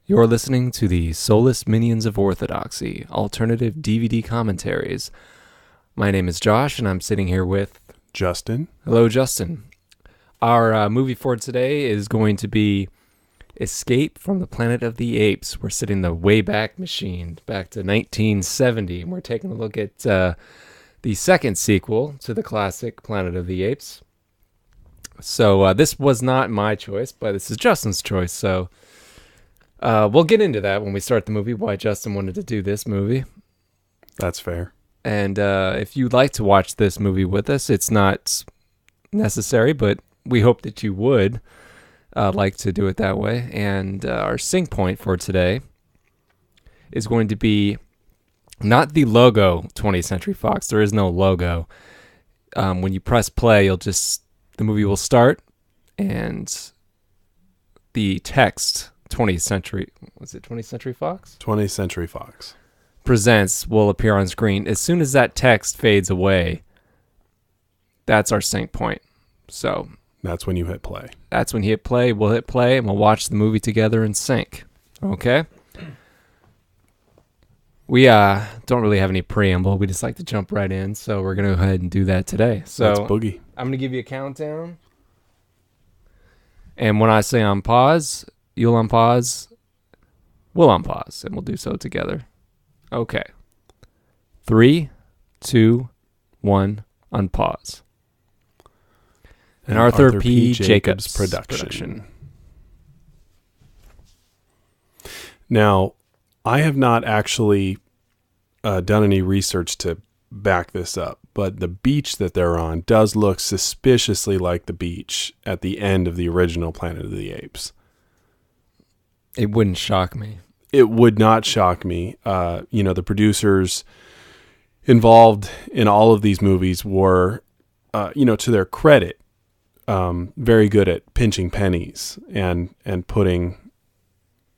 You're listening to the Soulless Minions of Orthodoxy, alternative DVD commentaries. My name is Josh, and I'm sitting here with... Justin. Hello, Justin. Our movie for today is going to be Escape from the Planet of the Apes. We're sitting the Wayback Machine, back to 1970, and we're taking a look at the second sequel to the classic Planet of the Apes. So this was not my choice, but this is Justin's choice, so... we'll get into that when we start the movie, why Justin wanted to do this movie. That's fair. And if you'd like to watch this movie with us, it's not necessary, but we hope that you would like to do it that way. And our sync point for today is going to be not the logo 20th Century Fox. There is no logo. When you press play, the movie will start, and the text... 20th Century Fox? 20th Century Fox. Presents will appear on screen. As soon as that text fades away, that's our sync point. So that's when you hit play. That's when you hit play. We'll hit play, and we'll watch the movie together in sync. Okay? We don't really have any preamble. We just like to jump right in, so we're going to go ahead and do that today. So that's boogie. I'm going to give you a countdown. And when I say on pause... You'll unpause, we'll unpause, and we'll do so together. Okay. 3, 2, 1, unpause. An Arthur P. Jacobs production. Now, I have not actually done any research to back this up, but the beach that they're on does look suspiciously like the beach at the end of the original Planet of the Apes. It wouldn't shock me. It would not shock me. The producers involved in all of these movies were, to their credit, very good at pinching pennies and putting,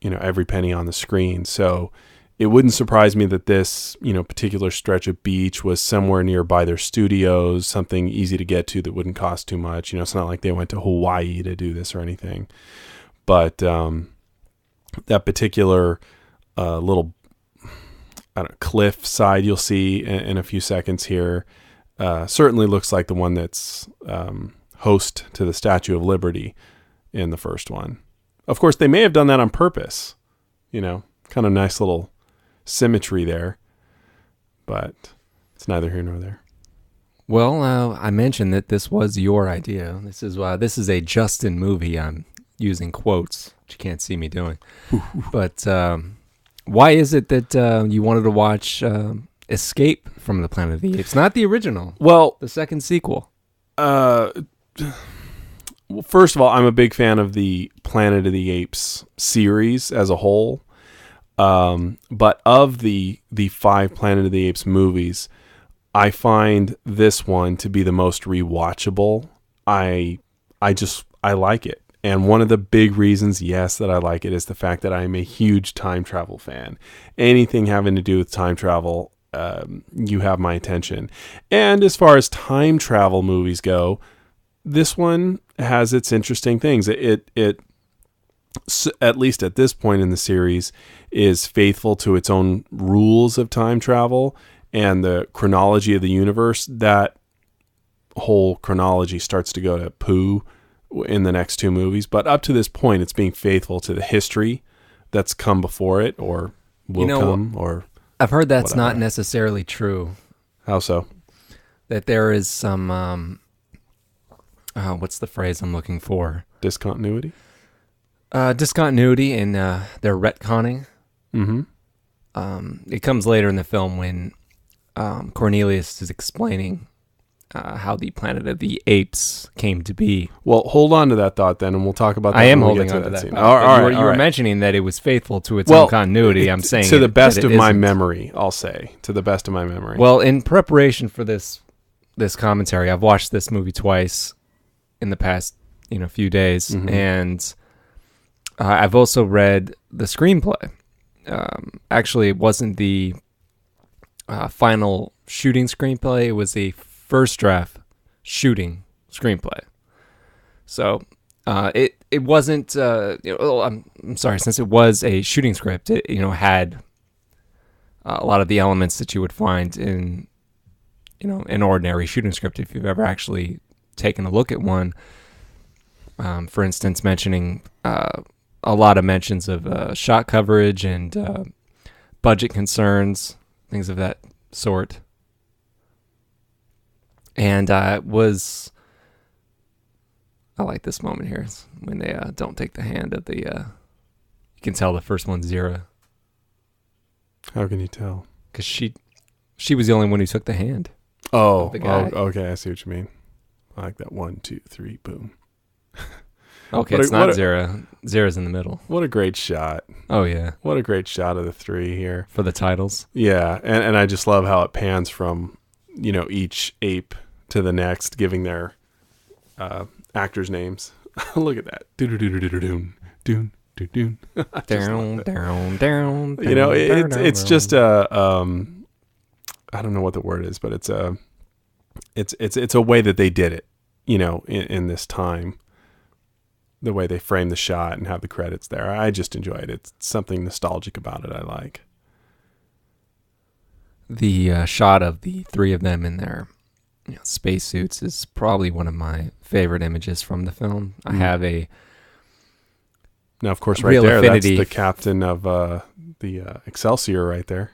every penny on the screen. So it wouldn't surprise me that this, particular stretch of beach was somewhere nearby their studios, something easy to get to that wouldn't cost too much. It's not like they went to Hawaii to do this or anything. But... that particular little cliff side you'll see in a few seconds here certainly looks like the one that's host to the Statue of Liberty in the first one. Of course, they may have done that on purpose. Kind of nice little symmetry there. But it's neither here nor there. Well, I mentioned that this was your idea. This is a Justin movie. I'm using quotes, which you can't see me doing. But why is it that you wanted to watch Escape from the Planet of the Apes? Not the original. Well, the second sequel. Well, first of all, I'm a big fan of the Planet of the Apes series as a whole. But of the 5 Planet of the Apes movies, I find this one to be the most rewatchable. I like it. And one of the big reasons, yes, that I like it is the fact that I'm a huge time travel fan. Anything having to do with time travel, you have my attention. And as far as time travel movies go, this one has its interesting things. It at least at this point in the series, is faithful to its own rules of time travel and the chronology of the universe. That whole chronology starts to go to poo in the next 2 movies, but up to this point, it's being faithful to the history that's come before it, or will come, or I've heard that's whatever. Not necessarily true. How so? That there is some, what's the phrase I'm looking for? Discontinuity? Discontinuity in their retconning. Mm-hmm. It comes later in the film when Cornelius is explaining how the Planet of the Apes came to be. Well, hold on to that thought then, and we'll talk about that. I am holding on to that scene. You were mentioning that it was faithful to its own continuity. I'm saying to the best of my memory, I'll say. To the best of my memory. Well, in preparation for this commentary, I've watched this movie twice in the past few days, mm-hmm. and I've also read the screenplay. Actually, it wasn't the final shooting screenplay. It was a first draft shooting screenplay. So It wasn't. I'm sorry. Since it was a shooting script, it had a lot of the elements that you would find in an ordinary shooting script if you've ever actually taken a look at one. For instance, mentioning a lot of mentions of shot coverage and budget concerns, things of that sort. And I like this moment here when they don't take the hand of the. You can tell the first one's Zira. How can you tell? Because she was the only one who took the hand. Oh, of the guy. Okay, I see what you mean. I like that 1, 2, 3, boom. Okay, it's not Zira. Zira's in the middle. What a great shot. Oh, yeah. What a great shot of the three here. For the titles. Yeah, and I just love how it pans from, each ape to the next, giving their actors' names. Look at that. Doon, doon, doon, doon. Down. It's just I don't know what the word is, but it's a way that they did it, in this time. The way they frame the shot and have the credits there. I just enjoy it. It's something nostalgic about it I like. The shot of the three of them in their spacesuits is probably one of my favorite images from the film. I have a now, of course, right real there, affinity. That's the captain of the Excelsior right there.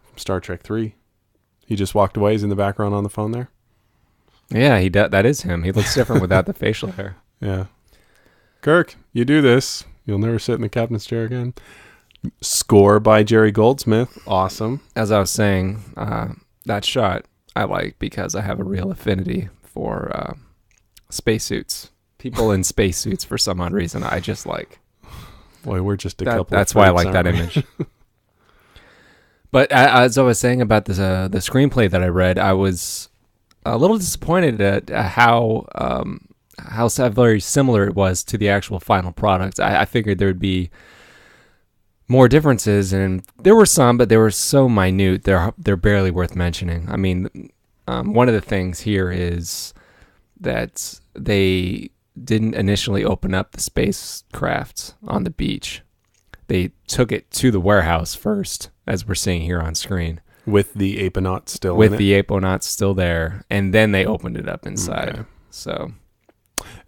From Star Trek 3. He just walked away. He's in the background on the phone there. Yeah, that is him. He looks different without the facial hair. Yeah. Kirk, you do this. You'll never sit in the captain's chair again. Score by Jerry Goldsmith. Awesome. As I was saying, that shot I like because I have a real affinity for spacesuits. People in spacesuits for some odd reason. I just like. Boy, we're just a couple. That's of why I freaks, like that aren't we? image. But as I was saying about the screenplay that I read, I was a little disappointed at how very similar it was to the actual final product. I figured there would be more differences, and there were some, but they were so minute they're barely worth mentioning. I mean, one of the things here is that they didn't initially open up the spacecraft on the beach. They took it to the warehouse first, as we're seeing here on screen. With the aponauts still in With it? the aponauts still there, and then they opened it up inside. Okay. So,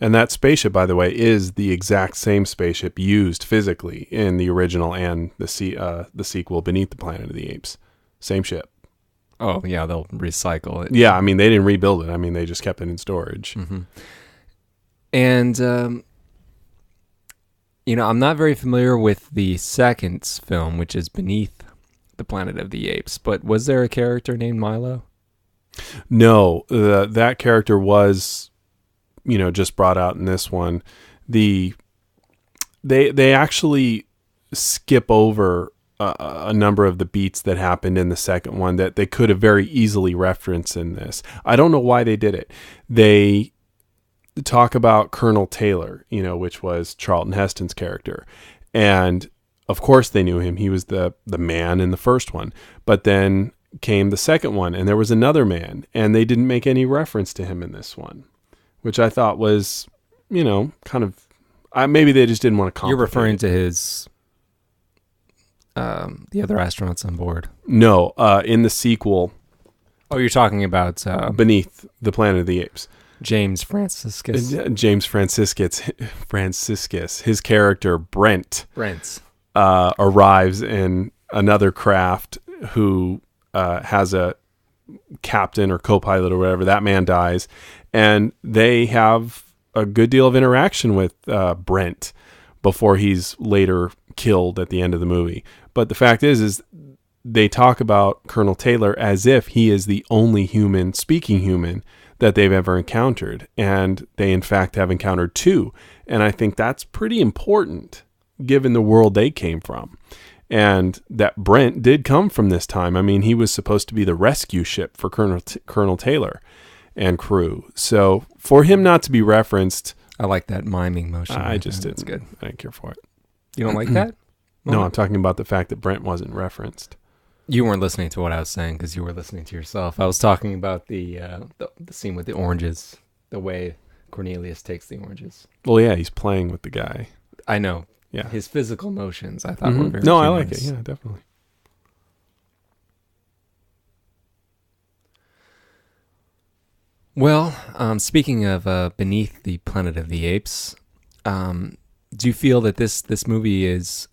and that spaceship, by the way, is the exact same spaceship used physically in the original and the sequel, Beneath the Planet of the Apes. Same ship. oh yeah, they'll recycle it. Yeah, I mean, they didn't rebuild it. I mean, they just kept it in storage. Mm-hmm. And I'm not very familiar with the second film, which is Beneath the Planet of the Apes. But was there a character named Milo? No, that character was, just brought out in this one. They actually skip over a number of the beats that happened in the second one that they could have very easily referenced in this. I don't know why they did it. They talk about Colonel Taylor, which was Charlton Heston's character. And of course they knew him. He was the man in the first one. But then came the second one, and there was another man, and they didn't make any reference to him in this one, which I thought was, kind of, maybe they just didn't want to complicate. You're referring to his, the other astronauts on board. No, in the sequel. Oh, you're talking about Beneath the Planet of the Apes. James Franciscus. James Franciscus. His character, Brent, arrives in another craft who has a captain or co-pilot or whatever. That man dies, and they have a good deal of interaction with Brent before he's later killed at the end of the movie. But the fact is they talk about Colonel Taylor as if he is the only speaking human that they've ever encountered, and they in fact have encountered two. And I think that's pretty important given the world they came from. And that Brent did come from this time. I mean, he was supposed to be the rescue ship for Colonel Taylor and crew. So for him not to be referenced, I like that miming motion. I just didn't. It's good. I didn't care for it. You don't like that? No, I'm talking about the fact that Brent wasn't referenced. You weren't listening to what I was saying because you were listening to yourself. I was talking about the scene with the oranges, the way Cornelius takes the oranges. Well, yeah, he's playing with the guy. I know. Yeah. His physical motions, I thought, were very No, I humorous. like it. Yeah, definitely. Well, speaking of Beneath the Planet of the Apes, do you feel that this movie is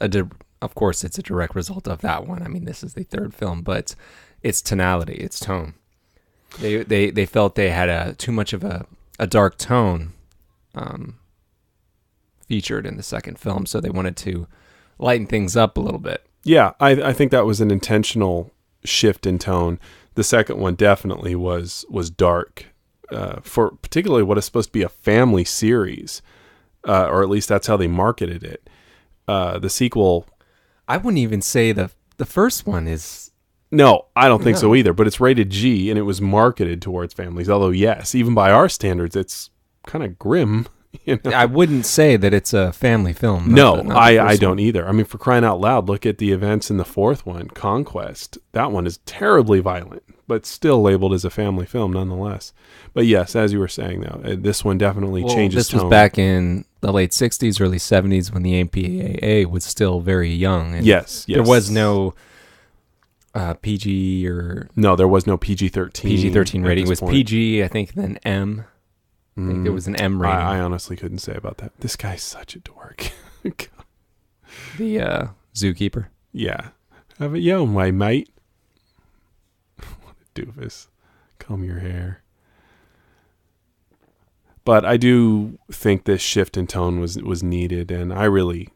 of course, it's a direct result of that one. I mean, this is the third film, but its tonality, its tone. They felt they had too much of a dark tone featured in the second film, so they wanted to lighten things up a little bit. Yeah, I think that was an intentional shift in tone. The second one definitely was dark, for particularly what is supposed to be a family series, or at least that's how they marketed it. The sequel, I wouldn't even say the first one is. No, I don't think so either. But it's rated G, and it was marketed towards families. Although, yes, even by our standards, it's kind of grim. You know? I wouldn't say that it's a family film. I don't either. I mean, for crying out loud, look at the events in the fourth one, Conquest. That one is terribly violent, but still labeled as a family film nonetheless. But yes, as you were saying, though, this one definitely changes tone. This was back in the late 60s, early 70s when the MPAA was still very young. And yes. There was no PG or... No, there was no PG-13. PG-13 rating. It was point. PG, I think, then M. I think there was an M rating. I honestly couldn't say about that. This guy's such a dork. The zookeeper. Yeah. Have it your own way, mate. What a doofus. Comb your hair. But I do think this shift in tone was needed, and I really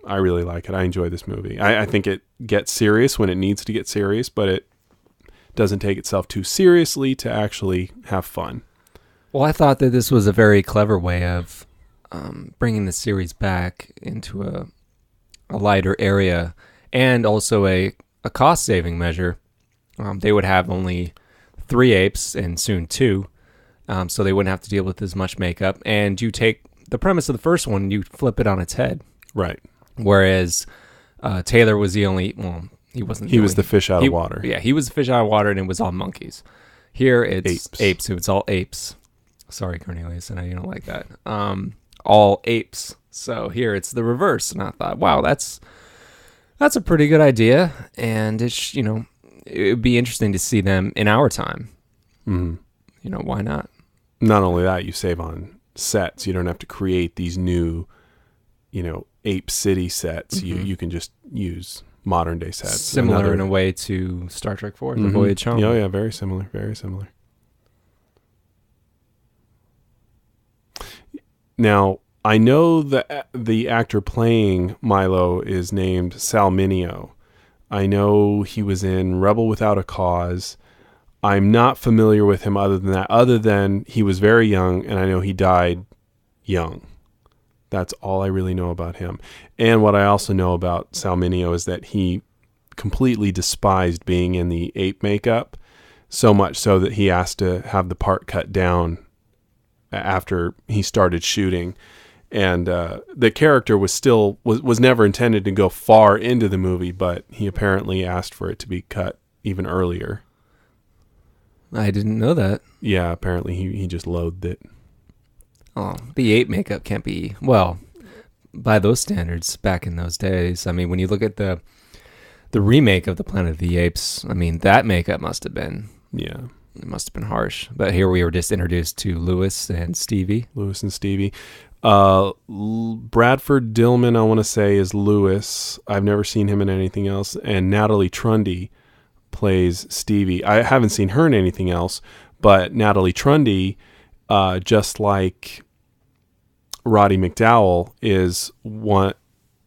like it. I enjoy this movie. I think it gets serious when it needs to get serious, but it doesn't take itself too seriously to actually have fun. Well, I thought that this was a very clever way of bringing the series back into a lighter area, and also a cost-saving measure. They would have only 3 apes and soon 2, so they wouldn't have to deal with as much makeup. And you take the premise of the first one, you flip it on its head. Right. Whereas Taylor was the only... Well, he wasn't. He was the fish out of water. Yeah, he was the fish out of water, and it was all monkeys. Here, it's apes. It's all apes. Sorry, Cornelius, I know you don't like that. All apes. So here it's the reverse, and I thought, wow, that's a pretty good idea, and it would be interesting to see them in our time. Mm-hmm. Why not? Not only that, you save on sets. You don't have to create these new, Ape City sets. Mm-hmm. You can just use modern day sets. Similar in a way to Star Trek 4, The Voyage Home. Oh yeah, very similar. Very similar. Now, I know that the actor playing Milo is named Sal Mineo. I know he was in Rebel Without a Cause. I'm not familiar with him other than that, other than he was very young, and I know he died young. That's all I really know about him. And what I also know about Sal Mineo is that he completely despised being in the ape makeup, so much so that he asked to have the part cut down after he started shooting, and the character was never intended to go far into the movie, but he apparently asked for it to be cut even earlier. I didn't know that. Yeah, apparently he just loathed it. Oh, the ape makeup can't be, well, by those standards back in those days. I mean, when you look at the remake of the Planet of the Apes, I mean, that makeup must have been it must have been harsh. But here we were just introduced to Lewis and Stevie. Bradford Dillman, I want to say, is Lewis. I've never seen him in anything else. And Natalie Trundy plays Stevie. I haven't seen her in anything else, but Natalie Trundy, just like Roddy McDowall, is one.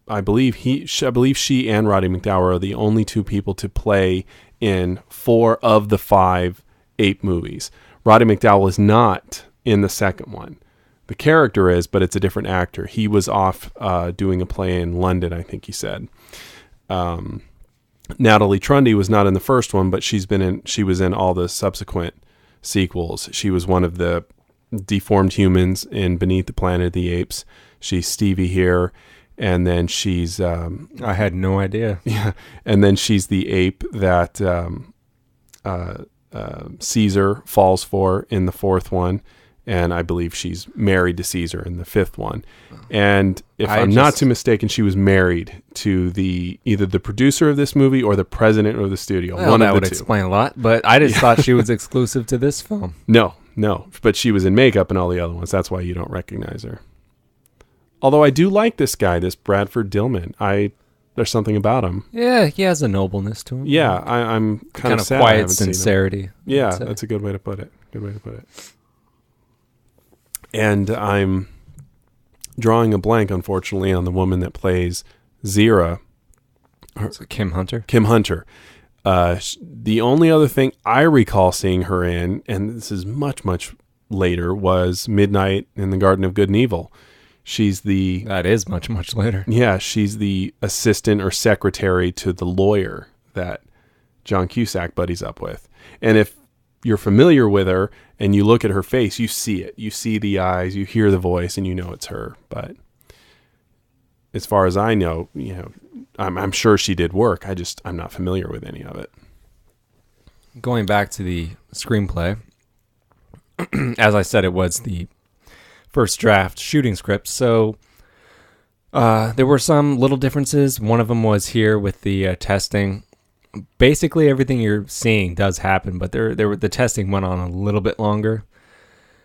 I believe she and Roddy McDowall are the only 2 people to play in 4 of the 5 Ape movies. Roddy McDowall is not in the second one. The character is, but it's a different actor. He was off doing a play in London, I think he said. Natalie Trundy was not in the first one, but she was in all the subsequent sequels. She was one of the deformed humans in Beneath the Planet of the Apes. She's Stevie here, and then she's... I had no idea. Yeah, and then she's the ape that Caesar falls for in the fourth one, and I believe she's married to Caesar in the fifth one. And if I'm not too mistaken, she was married to either the producer of this movie or the president of the studio. Well, one that of would the two. explain a lot, but I just thought she was exclusive to this film. No, but she was in makeup in all the other ones. That's why you don't recognize her. Although I do like this guy, this Bradford Dillman. There's something about him. Yeah, he has a nobleness to him. Yeah, I'm kind of sad I quiet haven't seen him. sincerity. Yeah, that's a good way to put it. And I'm drawing a blank, unfortunately, on the woman that plays Zira. So Kim Hunter. Kim Hunter. The only other thing I recall seeing her in, and this is much, much later, was Midnight in the Garden of Good and Evil. That is much, much later. Yeah, she's the assistant or secretary to the lawyer that John Cusack buddies up with. And if you're familiar with her and you look at her face, you see it. You see the eyes, you hear the voice, and you know it's her. But as far as I know, I'm sure she did work. I'm not familiar with any of it. Going back to the screenplay, as I said, it was the first draft shooting script. So there were some little differences. One of them was here with the testing. Basically, everything you're seeing does happen, but the testing went on a little bit longer.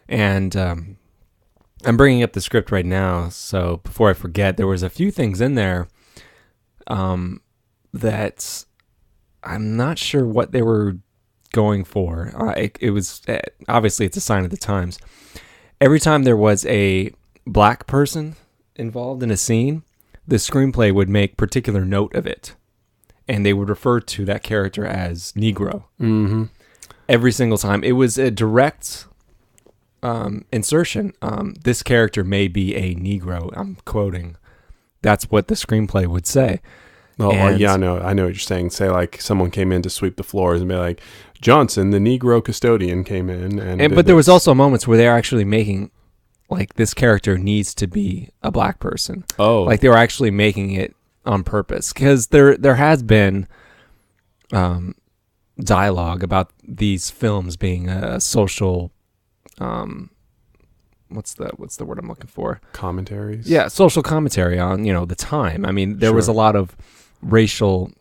And I'm bringing up the script right now, so before I forget, there was a few things in there that I'm not sure what they were going for. It was obviously it's a sign of the times. Every time there was a black person involved in a scene, the screenplay would make particular note of it, and they would refer to that character as Negro. Mm-hmm. Every single time. It was a direct insertion. This character may be a Negro. I'm quoting. That's what the screenplay would say. I know what you're saying. Say like someone came in to sweep the floors and be like, Johnson, the Negro custodian, came in. But there was also moments where they're actually making, like, this character needs to be a black person. Oh. Like, they were actually making it on purpose. Because there has been dialogue about these films being a social, what's the word I'm looking for? Commentaries? Yeah, social commentary on, the time. I mean, there was a lot of racial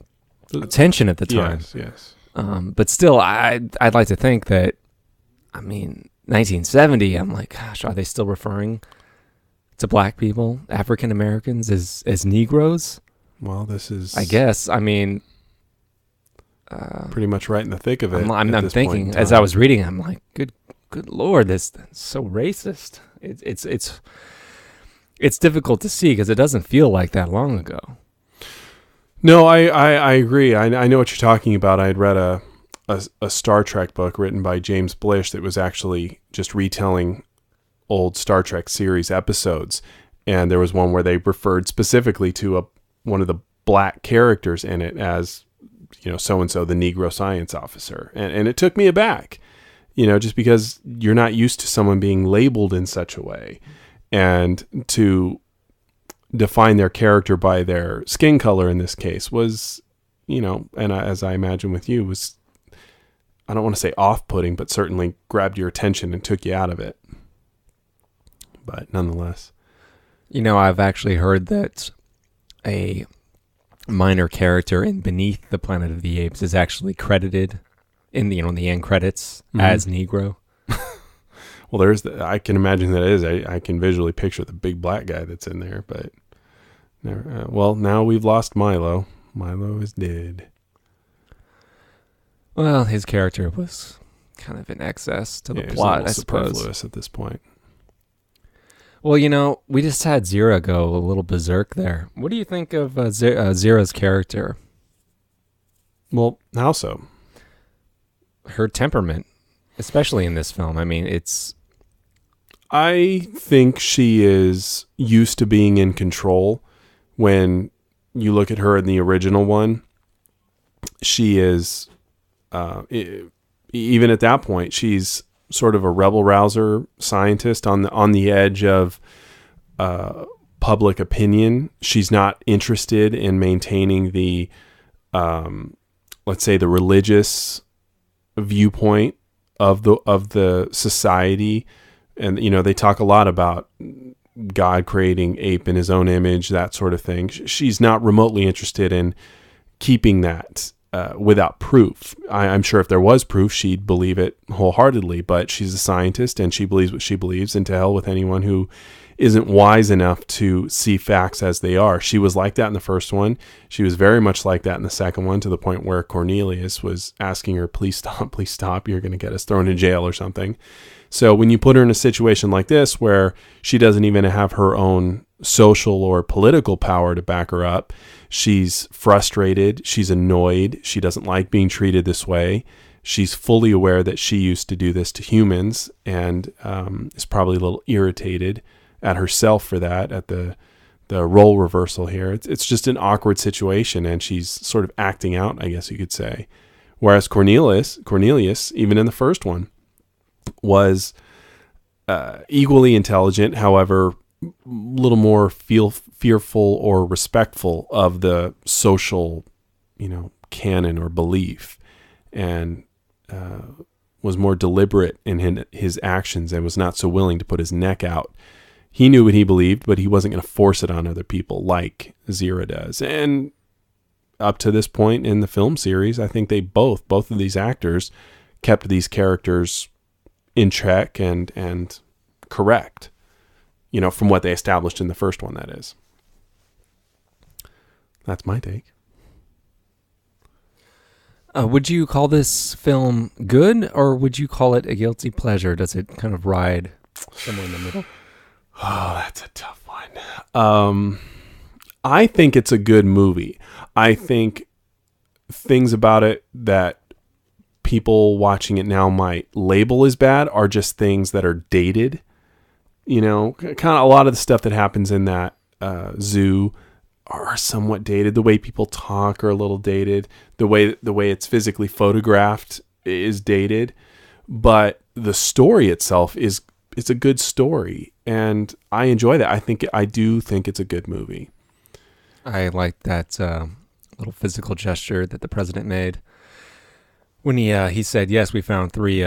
tension at the time. Yes. But still, I'd like to think that, 1970, I'm like, gosh, are they still referring to black people, African Americans, as Negroes? Well, this is... I guess, pretty much right in the thick of it. I'm thinking, as I was reading, I'm like, good Lord, that's so racist. It's difficult to see because it doesn't feel like that long ago. No, I agree. I know what you're talking about. I had read a Star Trek book written by James Blish that was actually just retelling old Star Trek series episodes. And there was one where they referred specifically to one of the black characters in it as, so-and-so, the Negro science officer. And it took me aback, just because you're not used to someone being labeled in such a way. And to define their character by their skin color in this case was, as I imagine with you, was, I don't want to say off-putting, but certainly grabbed your attention and took you out of it. But nonetheless. I've actually heard that a minor character in Beneath the Planet of the Apes is actually credited in the end credits as Negro. Well, I can imagine that it is. I can visually picture the big black guy that's in there, but now we've lost Milo. Milo is dead. Well, his character was kind of in excess to the plot, I suppose. Superfluous at this point. Well, we just had Zira go a little berserk there. What do you think of Zira's character? Well, how so? Her temperament, especially in this film. I think she is used to being in control. When you look at her in the original one, she is, even at that point, she's sort of a rebel rouser scientist on the edge of public opinion. She's not interested in maintaining the, let's say, the religious viewpoint of the society And, they talk a lot about God creating ape in his own image, that sort of thing. She's not remotely interested in keeping that without proof. I'm sure if there was proof, she'd believe it wholeheartedly, but she's a scientist and she believes what she believes, and to hell with anyone who isn't wise enough to see facts as they are. She was like that in the first one. She was very much like that in the second one, to the point where Cornelius was asking her, please stop, you're going to get us thrown in jail or something. So when you put her in a situation like this, where she doesn't even have her own social or political power to back her up, she's frustrated, she's annoyed, she doesn't like being treated this way. She's fully aware that she used to do this to humans, and is probably a little irritated at herself for that, at the role reversal here. It's just an awkward situation, and she's sort of acting out, I guess you could say. Whereas Cornelius, even in the first one, was equally intelligent, however, a little more fearful or respectful of the social, canon or belief, and was more deliberate in his actions, and was not so willing to put his neck out. He knew what he believed, but he wasn't going to force it on other people like Zira does. And up to this point in the film series, I think they both of these actors kept these characters in check and correct, from what they established in the first one, that is. That's my take. Would you call this film good, or would you call it a guilty pleasure? Does it kind of ride somewhere in the middle? Oh, that's a tough one. I think it's a good movie. I think things about it that people watching it now might label as bad are just things that are dated. Kind of a lot of the stuff that happens in that zoo are somewhat dated. The way people talk are a little dated. The way it's physically photographed is dated. But the story itself it's a good story, and I enjoy that. I do think it's a good movie. I like that little physical gesture that the president made when he said, "Yes, we found 3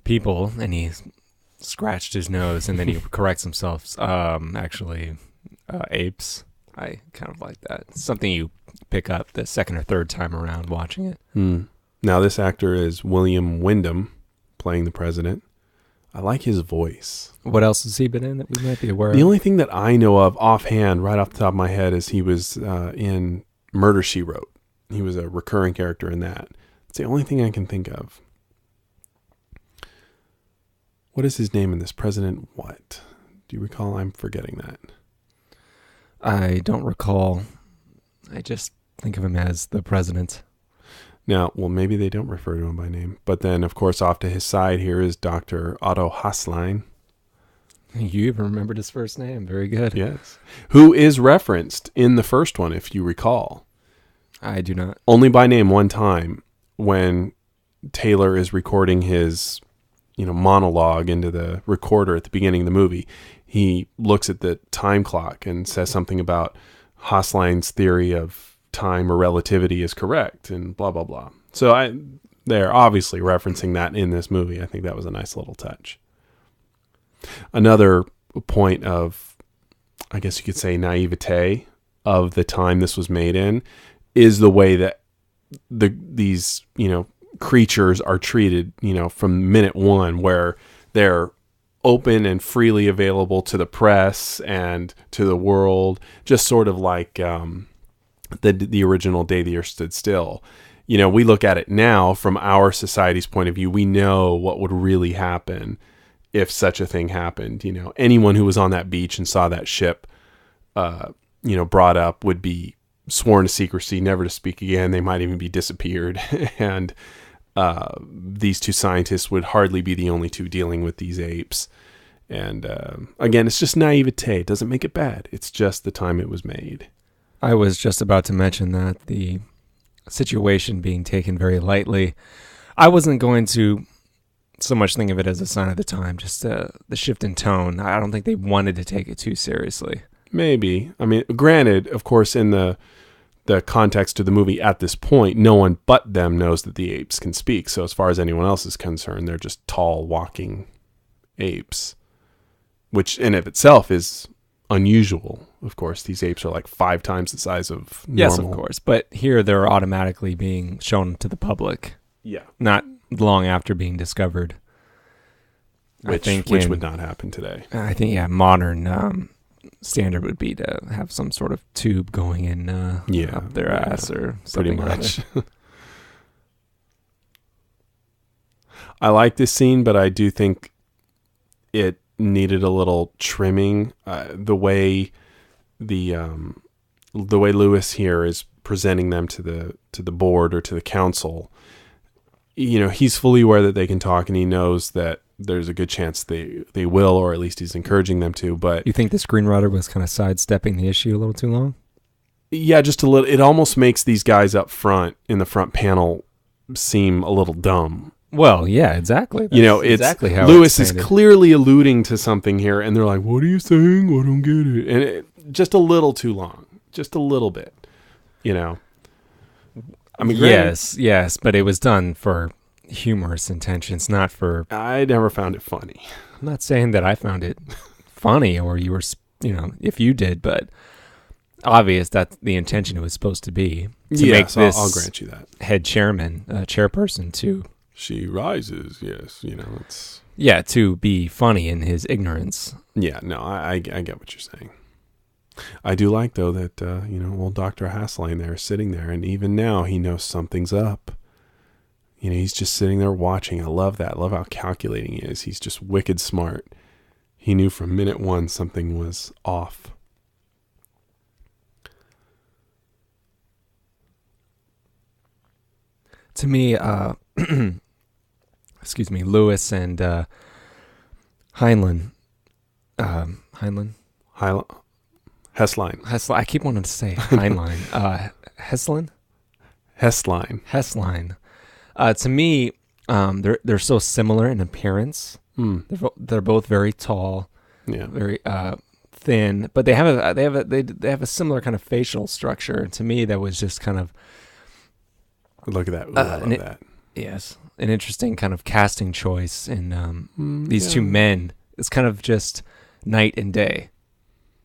people," and he scratched his nose, and then he corrects himself. Actually, apes. I kind of like that. It's something you pick up the second or third time around watching it. Now, this actor is William Wyndham, playing the president. I like his voice. What else has he been in that we might be aware of? The only thing that I know of offhand, right off the top of my head, is he was in Murder, She Wrote. He was a recurring character in that. It's the only thing I can think of. What is his name in this? President what? Do you recall? I'm forgetting that. I don't recall. I just think of him as the president. Now, well, maybe they don't refer to him by name. But then, of course, off to his side here is Dr. Otto Hasslein. You even remembered his first name. Very good. Yes. Who is referenced in the first one, if you recall. I do not. Only by name one time, when Taylor is recording his, monologue into the recorder at the beginning of the movie. He looks at the time clock and says something about Hasslein's theory of time or relativity is correct, and blah, blah, blah. So they're obviously referencing that in this movie. I think that was a nice little touch. Another point of, I guess you could say, naivete of the time this was made in is the way that these creatures are treated, from minute one, where they're open and freely available to the press and to the world, just sort of like the original Day the Earth Stood Still. We look at it now from our society's point of view. We know what would really happen if such a thing happened. Anyone who was on that beach and saw that ship, brought up would be sworn to secrecy, never to speak again. They might even be disappeared. And these 2 scientists would hardly be the only 2 dealing with these apes. And again, it's just naivete. It doesn't make it bad. It's just the time it was made. I was just about to mention that, the situation being taken very lightly. I wasn't going to so much think of it as a sign of the time, just the shift in tone. I don't think they wanted to take it too seriously. Maybe. I mean, granted, of course, in the context of the movie at this point, no one but them knows that the apes can speak. So as far as anyone else is concerned, they're just tall, walking apes. which in of itself is unusual. Of course, these apes are like 5 times the size of normal. Yes, of course. But here they're automatically being shown to the public, Yeah. not long after being discovered. Which would not happen today. I think, modern standard would be to have some sort of tube going in up their ass or something. Pretty much. I like this scene, but I do think it needed a little trimming. The way Lewis here is presenting them to the board or to the council, he's fully aware that they can talk, and he knows that there's a good chance they will, or at least he's encouraging them to. But you think the screenwriter was kind of sidestepping the issue a little too long? Yeah, just a little. It almost makes these guys up front in the front panel seem a little dumb. Well, yeah, exactly. That's it's exactly how Lewis is clearly alluding to something here, and they're like, "What are you saying? I don't get it." And just a little too long, just a little bit. I mean, yes, but it was done for humorous intentions, not for. I never found it funny. I'm not saying that I found it funny, or you were, if you did, but obvious that the intention was supposed to be to make this. I'll grant you that. Head chairperson to. She rises, yes. It's... Yeah, to be funny in his ignorance. Yeah, no, I get what you're saying. I do like, though, that, old Dr. Hassline there is sitting there, and even now he knows something's up. He's just sitting there watching. I love that. I love how calculating he is. He's just wicked smart. He knew from minute one something was off. To me, excuse me, Lewis and Heinlein. Hessline. I keep wanting to say Heinlein. Hessline. To me, they're so similar in appearance. They're both very tall, very thin, but they have a similar kind of facial structure. To me, that was just kind of. Look at that! Ooh, I love that. Yes, an interesting kind of casting choice in these two men. It's kind of just night and day,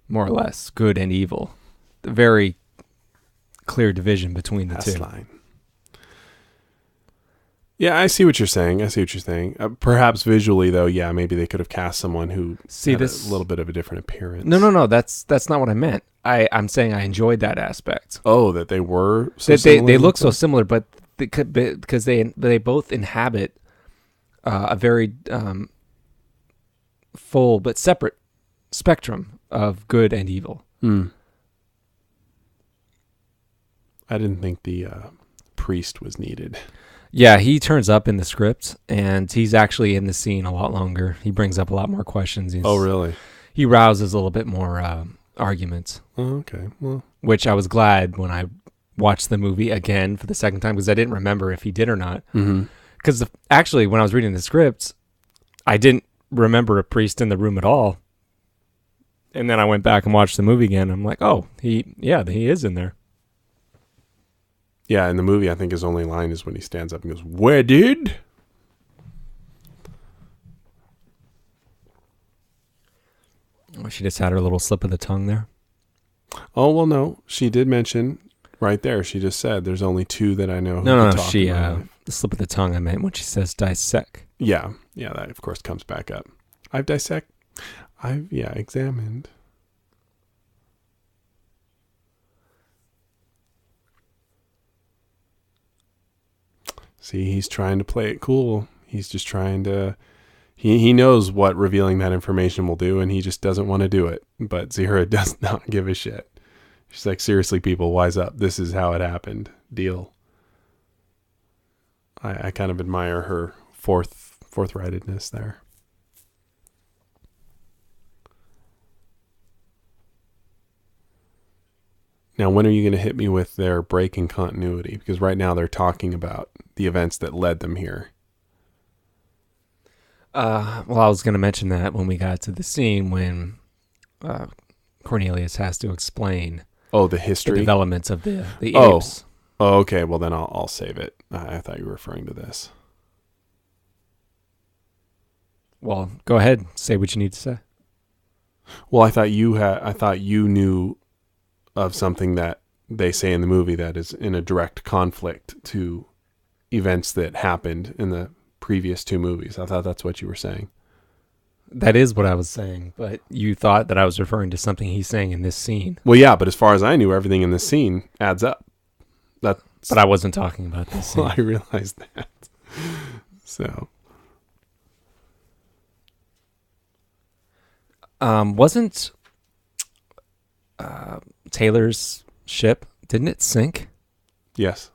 more or less, good and evil. The very clear division between the two. Yeah, I see what you're saying. Perhaps visually, though, maybe they could have cast someone who had a little bit of a different appearance. No. That's not what I meant. I'm saying I enjoyed that aspect. Oh, that they were so similar. They look so similar, but because they both inhabit a very full but separate spectrum of good and evil. I didn't think the priest was needed. Yeah, he turns up in the script, and he's actually in the scene a lot longer. He brings up a lot more questions. Oh, really? He rouses a little bit more arguments. Oh, okay. Well, which I was glad when I watched the movie again for the second time, because I didn't remember if he did or not. Because actually, when I was reading the script, I didn't remember a priest in the room at all. And then I went back and watched the movie again. I'm like, oh, he is in there. Yeah, in the movie, I think his only line is when he stands up and goes, "Where did?" Oh, she just had her little slip of the tongue there. Oh, well, no. She did mention right there. She just said, there's only 2 that I know. No. She, the slip of the tongue I meant when she says dissect. Yeah. Yeah, that, of course, comes back up. I've examined. See, he's trying to play it cool. He's just trying to... He knows what revealing that information will do, and he just doesn't want to do it. But Zira does not give a shit. She's like, seriously, people, wise up. This is how it happened. Deal. I kind of admire her forthrightedness there. Now, when are you going to hit me with their break in continuity? Because right now they're talking about the events that led them here. Well, I was going to mention that when we got to the scene when Cornelius has to explain the history, the developments of the apes. Oh, okay. Well, then I'll save it. I thought you were referring to this. Well, go ahead. Say what you need to say. Well, I thought you knew of something that they say in the movie that is in a direct conflict to events that happened in the previous two movies. I thought that's what you were saying. That is what I was saying, but you thought that I was referring to something he's saying in this scene. Well, yeah, but as far as I knew, everything in this scene adds up. But I wasn't talking about this scene. Well, I realized that. So, wasn't Taylor's ship, didn't it sink? yes,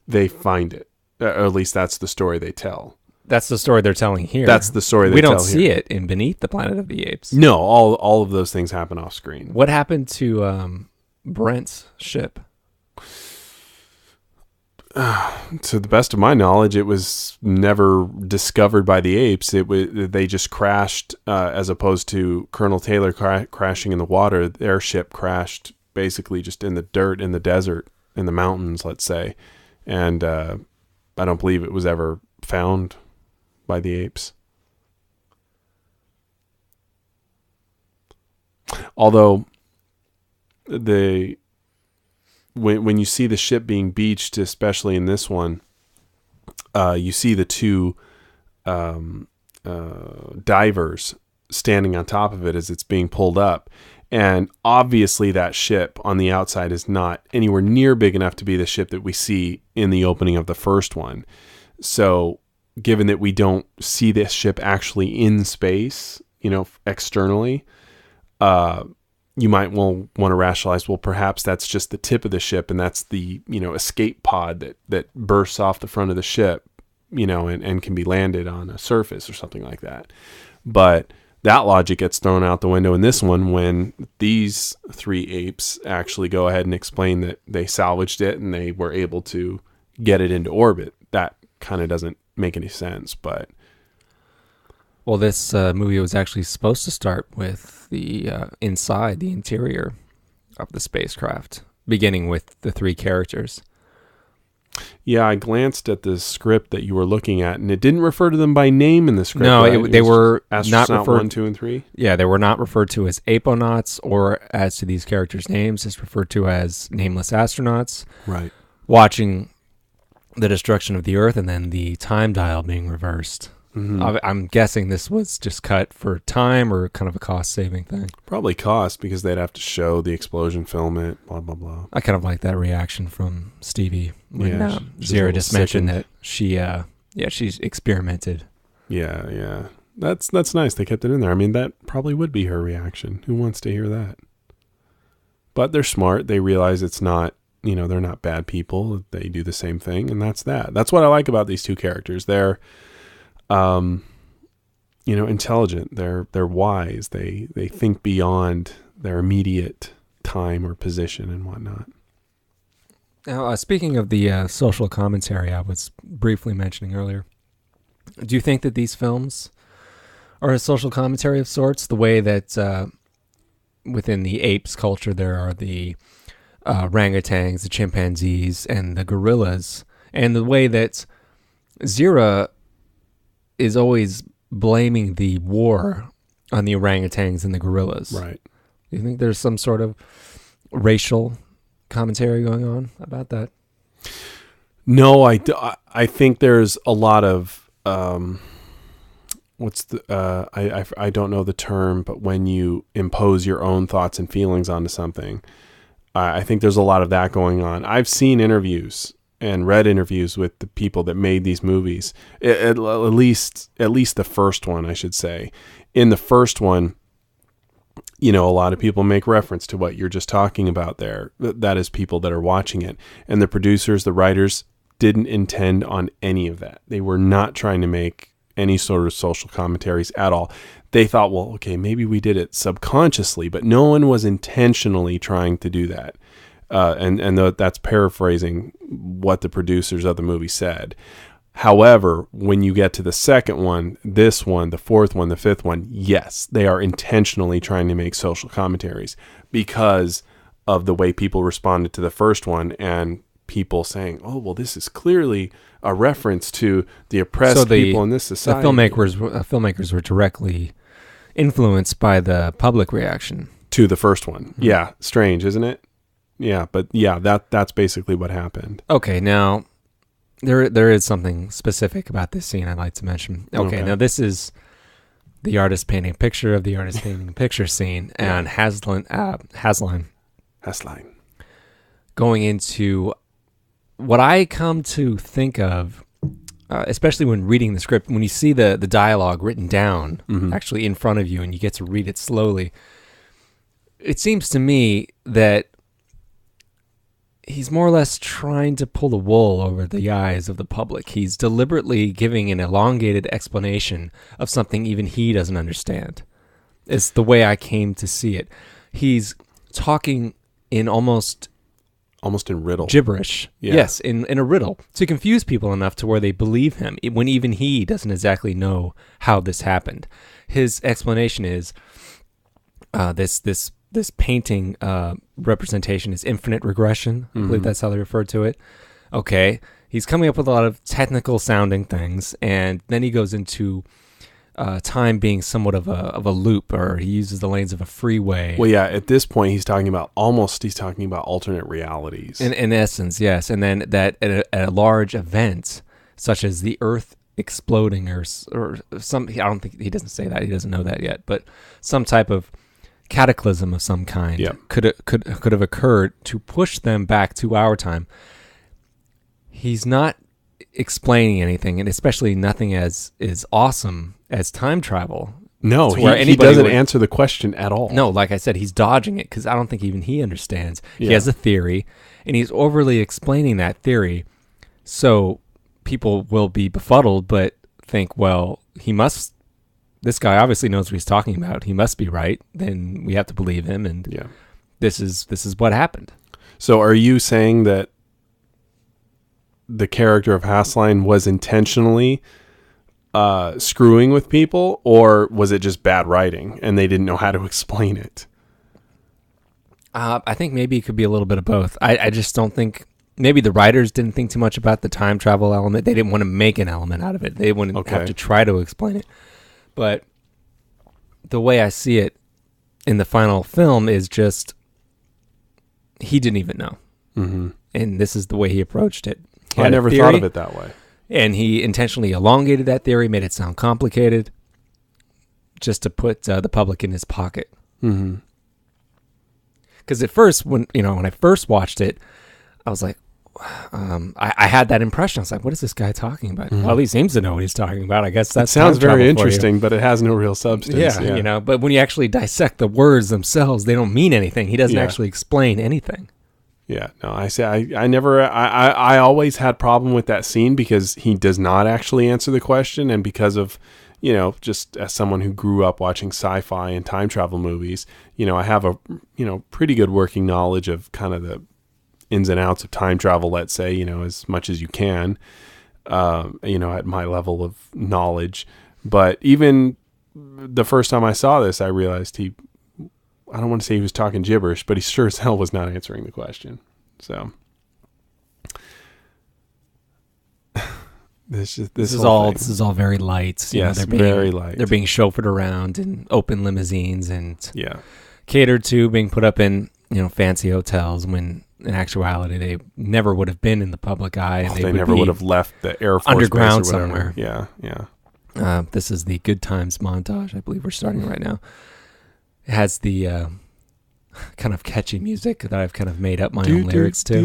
they find it. Or at least that's the story they tell. That's the story they're telling here. That's the story they we tell don't see here. it in Beneath the Planet of the Apes. No, all of those things happen off screen. What happened to Brent's ship? To the best of my knowledge, it was never discovered by the apes. They just crashed, as opposed to Colonel Taylor crashing in the water. Their ship crashed basically just in the dirt, in the desert, in the mountains, let's say. And I don't believe it was ever found by the apes. Although when you see the ship being beached, especially in this one, you see the two divers standing on top of it as it's being pulled up. And obviously that ship on the outside is not anywhere near big enough to be the ship that we see in the opening of the first one. So given that we don't see this ship actually in space, externally, you might want to rationalize, well, perhaps that's just the tip of the ship, and that's the, escape pod that bursts off the front of the ship, and can be landed on a surface or something like that. But that logic gets thrown out the window in this one when these three apes actually go ahead and explain that they salvaged it and they were able to get it into orbit. That kind of doesn't make any sense, but... Well, this movie was actually supposed to start with the interior of the spacecraft, beginning with the three characters. Yeah, I glanced at the script that you were looking at, and it didn't refer to them by name in the script. No, right? they were Astronaut not referred 1, 2, and 3. Yeah, they were not referred to as aponauts or as to these characters' names. It's referred to as nameless astronauts. Right. Watching the destruction of the Earth and then the time dial being reversed. Mm-hmm. I'm guessing this was just cut for time or kind of a cost-saving thing. Probably cost, because they'd have to show the explosion, film it, blah, blah, blah. I kind of like that reaction from Stevie when Yeah, Zira just mentioned sickened. that she's experimented. Yeah. That's nice. They kept it in there. I mean, that probably would be her reaction. Who wants to hear that? But they're smart. They realize it's not, they're not bad people. They do the same thing, and that's that. That's what I like about these two characters. They're intelligent. They're wise. They think beyond their immediate time or position and whatnot. Now, speaking of the social commentary I was briefly mentioning earlier, do you think that these films are a social commentary of sorts? The way that within the apes culture there are the orangutans, the chimpanzees, and the gorillas, and the way that Zira is always blaming the war on the orangutans and the gorillas. Right. Do you think there's some sort of racial commentary going on about that? No, I think there's a lot of I don't know the term, but when you impose your own thoughts and feelings onto something, I think there's a lot of that going on. I've seen interviews and read interviews with the people that made these movies. At least the first one, I should say. In the first one, a lot of people make reference to what you're just talking about there. That is people that are watching it. And the producers, the writers, didn't intend on any of that. They were not trying to make any sort of social commentaries at all. They thought, well, okay, maybe we did it subconsciously, but no one was intentionally trying to do that. And that's paraphrasing what the producers of the movie said. However, when you get to the second one, this one, the fourth one, the fifth one, yes, they are intentionally trying to make social commentaries because of the way people responded to the first one and people saying, oh, well, this is clearly a reference to the oppressed people in this society. The filmmakers were directly influenced by the public reaction to the first one. Mm-hmm. Yeah, strange, isn't it? Yeah, but yeah, that's basically what happened. Okay, now there is something specific about this scene I'd like to mention. Okay. Now this is the artist painting a picture of the artist painting a picture scene, and Hasline going into what I come to think of, especially when reading the script, when you see the dialogue written down actually in front of you and you get to read it slowly, it seems to me that he's more or less trying to pull the wool over the eyes of the public. He's deliberately giving an elongated explanation of something even he doesn't understand. It's the way I came to see it. He's talking in almost in riddle. Gibberish. Yeah. Yes, in a riddle, to confuse people enough to where they believe him, when even he doesn't exactly know how this happened. His explanation is this painting representation is infinite regression. I believe that's how they refer to it. Okay. He's coming up with a lot of technical sounding things, and then he goes into time being somewhat of a loop, or he uses the lanes of a freeway. Well, yeah, at this point he's talking about alternate realities. In essence, yes. And then that at a large event, such as the Earth exploding or some, I don't think, he doesn't say that, he doesn't know that yet, but some type of cataclysm of some kind could have occurred to push them back to our time. He's not explaining anything, and especially nothing as awesome as time travel. No, he doesn't answer the question at all. No, like I said, he's dodging it because I don't think even he understands. Yeah. He has a theory, and he's overly explaining that theory, so people will be befuddled, but think, well, this guy obviously knows what he's talking about. He must be right. Then we have to believe him, and this is what happened. So are you saying that the character of Hasline was intentionally screwing with people, or was it just bad writing and they didn't know how to explain it? I think maybe it could be a little bit of both. I just don't think, maybe the writers didn't think too much about the time travel element. They didn't want to make an element out of it. They wouldn't have to try to explain it. But the way I see it in the final film is just, he didn't even know. Mm-hmm. And this is the way he approached it. I never thought of it that way. And he intentionally elongated that theory, made it sound complicated, just to put the public in his pocket. Mm-hmm. Because at first, when I first watched it, I was like, I had that impression. I was like, what is this guy talking about? Mm-hmm. Well, he seems to know what he's talking about. I guess that sounds very interesting, but it has no real substance. Yeah, but when you actually dissect the words themselves, they don't mean anything. He doesn't actually explain anything. Yeah, no, I always had problem with that scene because he does not actually answer the question, and because of, just as someone who grew up watching sci-fi and time travel movies, I have a, pretty good working knowledge of kind of the ins and outs of time travel, let's say, as much as you can, at my level of knowledge. But even the first time I saw this, I realized I don't want to say he was talking gibberish, but he sure as hell was not answering the question. So this is all very light. Yes, very light. They're being chauffeured around in open limousines and catered to, being put up in fancy hotels, when in actuality they never would have been in the public eye. And they never would have left the Air Force underground base or somewhere. Yeah. This is the Good Times montage. I believe we're starting right now. It has the kind of catchy music that I've kind of made up my own lyrics to.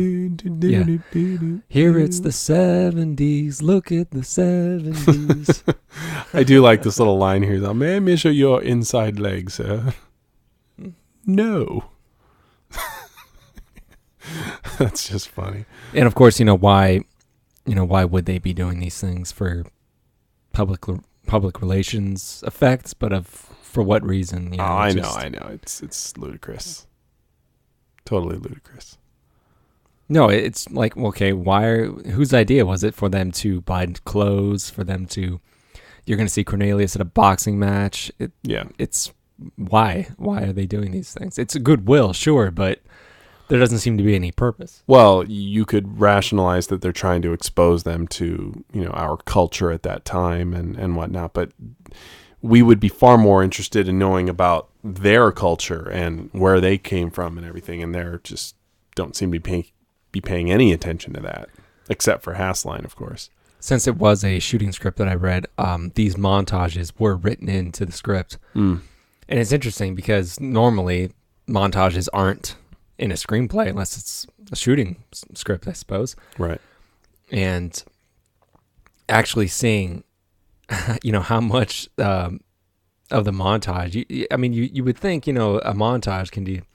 Here it's the 70s. Look at the 70s. I do like this little line here, though. May I measure your inside legs, sir? No. That's just funny. And of course, why would they be doing these things for public relations effects, but for what reason? I know. It's ludicrous. Totally ludicrous. No, it's like, okay, whose idea was it for them to buy clothes, for them to, you're going to see Cornelius at a boxing match. It's why are they doing these things? It's a goodwill, sure, but there doesn't seem to be any purpose. Well, you could rationalize that they're trying to expose them to, our culture at that time and whatnot. But we would be far more interested in knowing about their culture and where they came from and everything. And they're just don't seem to be paying any attention to that, except for Hassline, of course. Since it was a shooting script that I read, these montages were written into the script. And it's interesting because normally montages aren't in a screenplay unless it's a shooting script, I suppose. Right. And actually seeing, how much of the montage, you would think, a montage can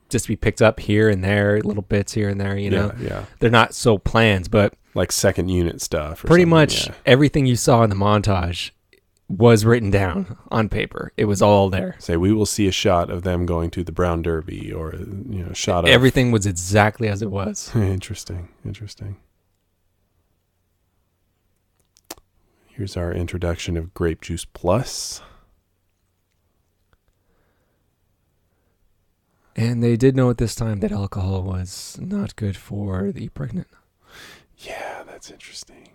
just be picked up here and there, little bits here and there, Yeah. They're not so planned, but Like second unit stuff. Pretty much everything you saw in the montage was written down on paper. It was all there. Say, we will see a shot of them going to the Brown Derby, or a shot of everything was exactly as it was. Interesting. Here's our introduction of Grape Juice Plus. And they did know at this time that alcohol was not good for the pregnant. Yeah, that's interesting.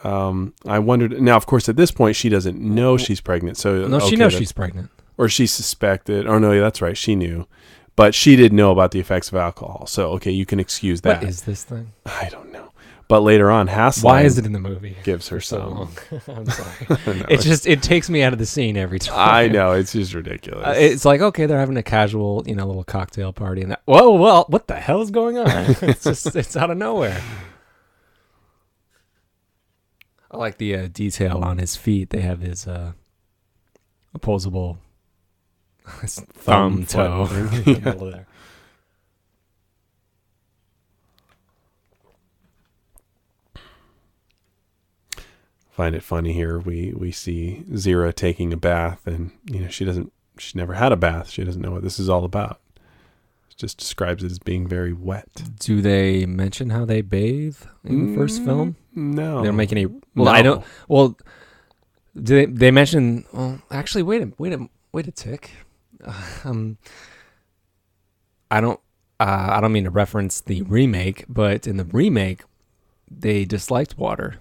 I wondered. Now, of course, at this point, she doesn't know she's pregnant. So no, she knows she's pregnant, or she suspected. Oh no, yeah, that's right, she knew, but she didn't know about the effects of alcohol. So okay, you can excuse that. What is this thing? I don't know. But later on, Hassline. Why is it in the movie? Gives her so some. Long. I'm sorry. It takes me out of the scene every time. I know, it's just ridiculous. It's like, okay, they're having a casual, little cocktail party, and whoa, well, what the hell is going on? It's out of nowhere. I like the detail on his feet. They have his opposable thumb toe in the middle there. Find it funny here. We see Zira taking a bath, and she never had a bath. She doesn't know what this is all about. It just describes it as being very wet. Do they mention how they bathe in the first film? No, they don't make any. Well, no. I don't. Well, do they mention? Well, actually, wait a tick. I don't mean to reference the remake, but in the remake, they disliked water.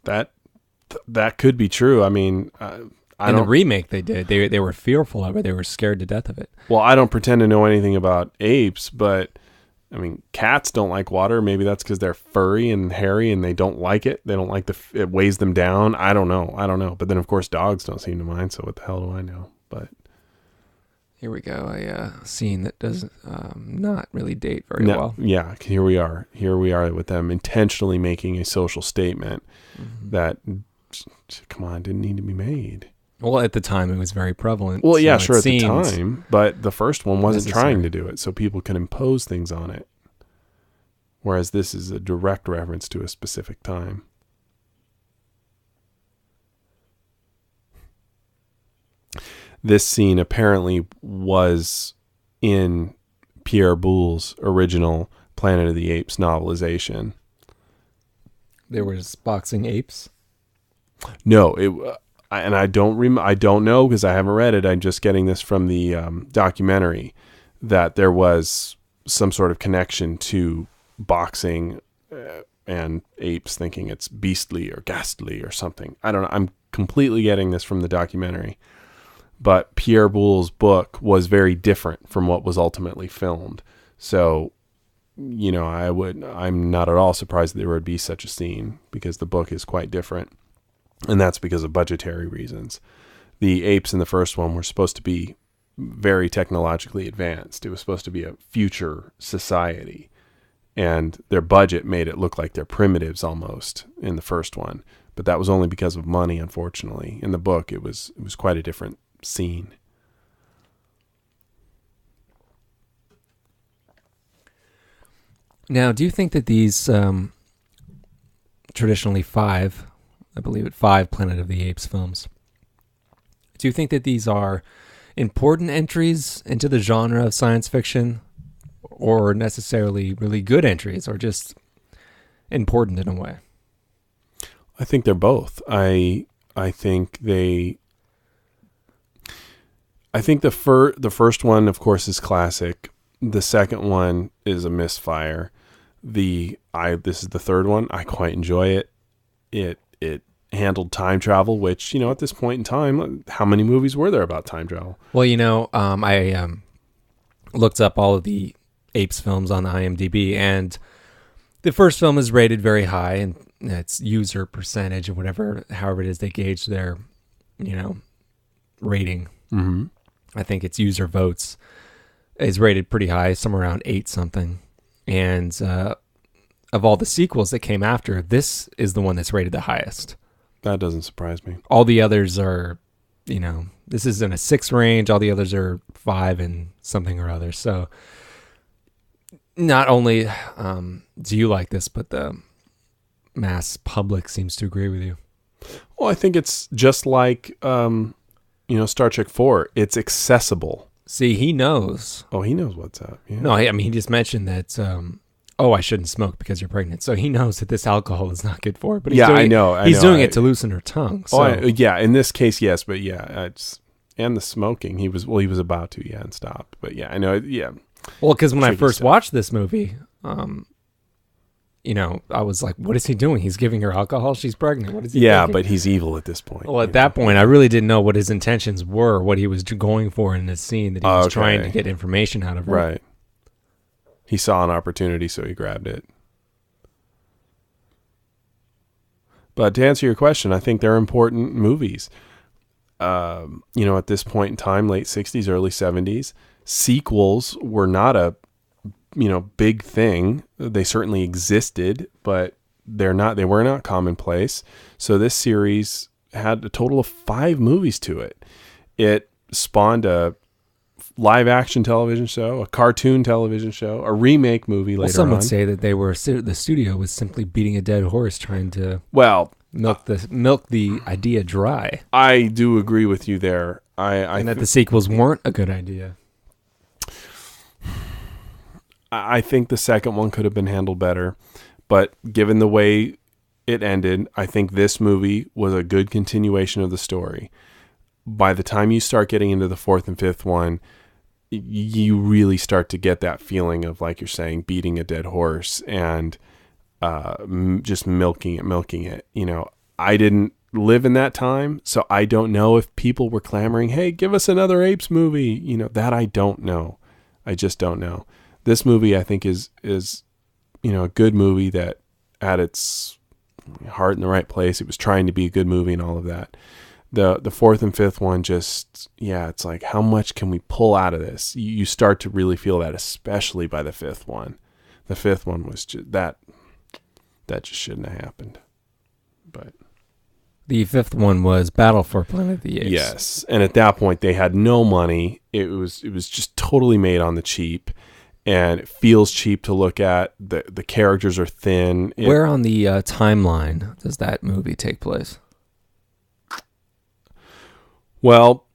That could be true. I mean, in the remake they did. They were fearful of it. They were scared to death of it. Well, I don't pretend to know anything about apes, but I mean, cats don't like water. Maybe that's because they're furry and hairy and they don't like it. They don't like it weighs them down. I don't know. But then, of course, dogs don't seem to mind. So what the hell do I know? But here we go. A scene that does not really date very well. Yeah, here we are with them intentionally making a social statement that, come on, didn't need to be made. Well, at the time, it was very prevalent. Well, yeah, sure, at the time. But the first one wasn't necessary. trying to do it, so people can impose things on it. Whereas this is a direct reference to a specific time. This scene apparently was in Pierre Boulle's original Planet of the Apes novelization. There was boxing apes? No, and I don't know because I haven't read it. I'm just getting this from the documentary that there was some sort of connection to boxing and apes, thinking it's beastly or ghastly or something. I don't know. I'm completely getting this from the documentary. But Pierre Boulle's book was very different from what was ultimately filmed. So, I'm not at all surprised that there would be such a scene because the book is quite different. And that's because of budgetary reasons. The apes in the first one were supposed to be very technologically advanced. It was supposed to be a future society. And their budget made it look like they're primitives almost in the first one. But that was only because of money, unfortunately. In the book, it was quite a different scene. Now, do you think that these traditionally five Planet of the Apes films, do you think that these are important entries into the genre of science fiction, or necessarily really good entries, or just important in a way? I think they're both. I think the first one, of course, is classic. The second one is a misfire. This is the third one. I quite enjoy it. It handled time travel, which, at this point in time, how many movies were there about time travel? Well, I looked up all of the Apes films on the IMDb, and the first film is rated very high, and it's user percentage or whatever, however it is they gauge their, rating. Mm-hmm. I think it's user votes is rated pretty high, somewhere around 8 something. And of all the sequels that came after, this is the one that's rated the highest. That doesn't surprise me. All the others are, this is in a 6 range. All the others are 5 and something or other. So not only do you like this, but the mass public seems to agree with you. Well, I think it's just like, Star Trek 4. It's accessible. See, he knows. Oh, he knows what's up. Yeah. No, I mean, he just mentioned that, I shouldn't smoke because you're pregnant. So he knows that this alcohol is not good for her. But he's doing He's doing it to loosen her tongue. So. In this case, yes. But and the smoking. He was about to, and stopped. But yeah, I know. Yeah. Well, because when I first watched this movie, I was like, what is he doing? He's giving her alcohol. She's pregnant. What is he thinking? But he's evil at this point. Well, at that point, I really didn't know what his intentions were, what he was going for in this scene, that he was trying to get information out of her. Right. He saw an opportunity, so he grabbed it. But to answer your question, I think they're important movies. At this point in time, late 60s, early 70s, sequels were not a big thing. They certainly existed, but they were not commonplace. So this series had a total of 5 movies to it. It spawned a live action television show, a cartoon television show, a remake movie later on. Some would say that the studio was simply beating a dead horse, trying to milk the idea dry. I do agree with you there. And that the sequels weren't a good idea. I think the second one could have been handled better, but given the way it ended, I think this movie was a good continuation of the story. By the time you start getting into the 4th and 5th one, you really start to get that feeling of, like you're saying, beating a dead horse and just milking it. I didn't live in that time, so I don't know if people were clamoring, hey, give us another Apes movie. That I don't know. I just don't know. This movie, I think, is a good movie that had its heart in the right place. It was trying to be a good movie and all of that. The 4th and 5th one it's like, how much can we pull out of this? You start to really feel that, especially by the 5th one. The 5th one was just that just shouldn't have happened. But the 5th one was Battle for Planet of the Apes. Yes, and at that point they had no money. It was just totally made on the cheap. And it feels cheap to look at. The characters are thin. Where on the timeline does that movie take place? Well,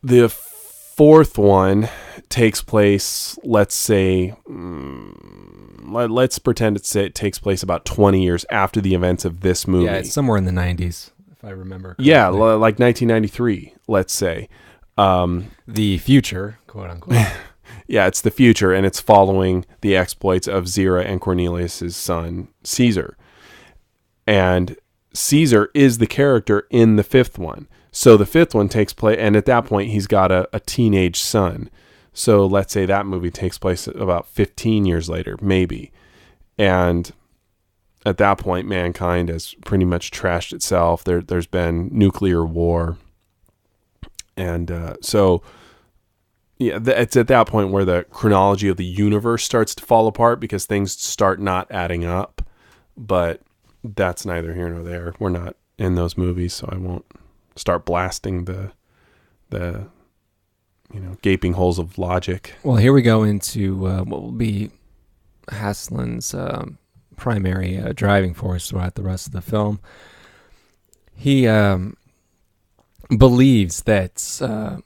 the 4th one takes place, let's say, let's pretend it takes place about 20 years after the events of this movie. Yeah, it's somewhere in the 90s, if I remember correctly. Yeah, like 1993, let's say. The future, quote unquote. Yeah, it's the future, and it's following the exploits of Zira and Cornelius' son, Caesar. And Caesar is the character in the 5th one. So the 5th one takes place, and at that point, he's got a teenage son. So let's say that movie takes place about 15 years later, maybe. And at that point, mankind has pretty much trashed itself. There's been nuclear war. And it's at that point where the chronology of the universe starts to fall apart because things start not adding up. But that's neither here nor there. We're not in those movies, so I won't start blasting the gaping holes of logic. Well, here we go into what will be Haslin's primary driving force throughout the rest of the film. He believes that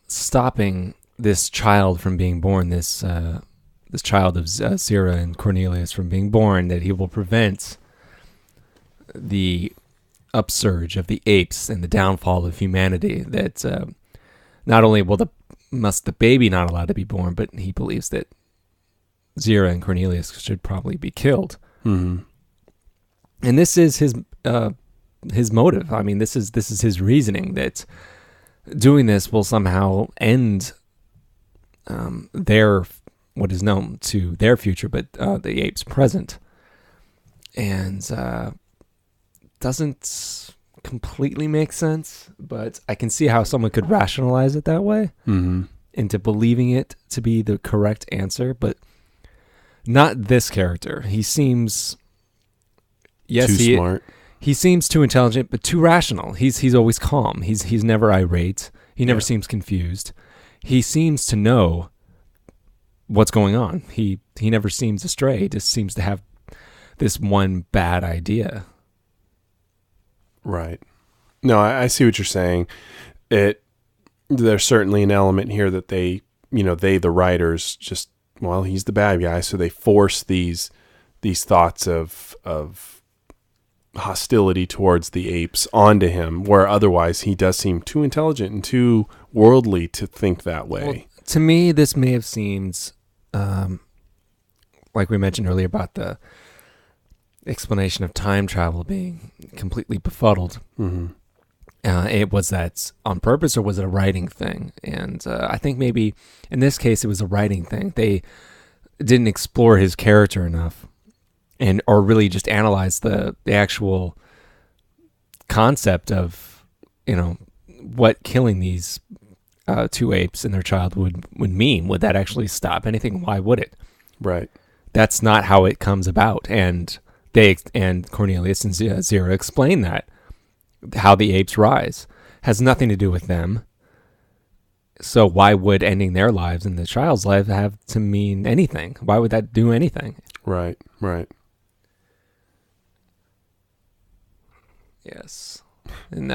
stopping this child from being born, this child of Zira and Cornelius from being born, that he will prevent the upsurge of the apes and the downfall of humanity. That not only must the baby not allowed to be born, but he believes that Zira and Cornelius should probably be killed. Mm-hmm. And this is his his motive. I mean, this is his reasoning that doing this will somehow end their what is known to their future, but the apes' present, and doesn't completely make sense. But I can see how someone could rationalize it that way into believing it to be the correct answer, but not this character. He seems too smart. He seems too intelligent, but too rational. He's always calm. He's never irate. He never seems confused. He seems to know what's going on. He never seems astray. He just seems to have this one bad idea. Right. No, I see what you're saying. There's certainly an element here that they, the writers, just, well, he's the bad guy, so they force these thoughts of hostility towards the apes onto him, where otherwise he does seem too intelligent and too worldly to think that way. Well, to me, this may have seemed, like we mentioned earlier about the explanation of time travel being completely befuddled. Was that on purpose, or was it a writing thing? And I think maybe in this case it was a writing thing. They didn't explore his character enough, or really just analyze the actual concept of what killing these two apes and their child would mean. Would that actually stop anything? Why would it? Right. That's not how it comes about. And Cornelius and Zira explain that. How the apes rise has nothing to do with them. So why would ending their lives and the child's life have to mean anything? Why would that do anything? Right. Yes. And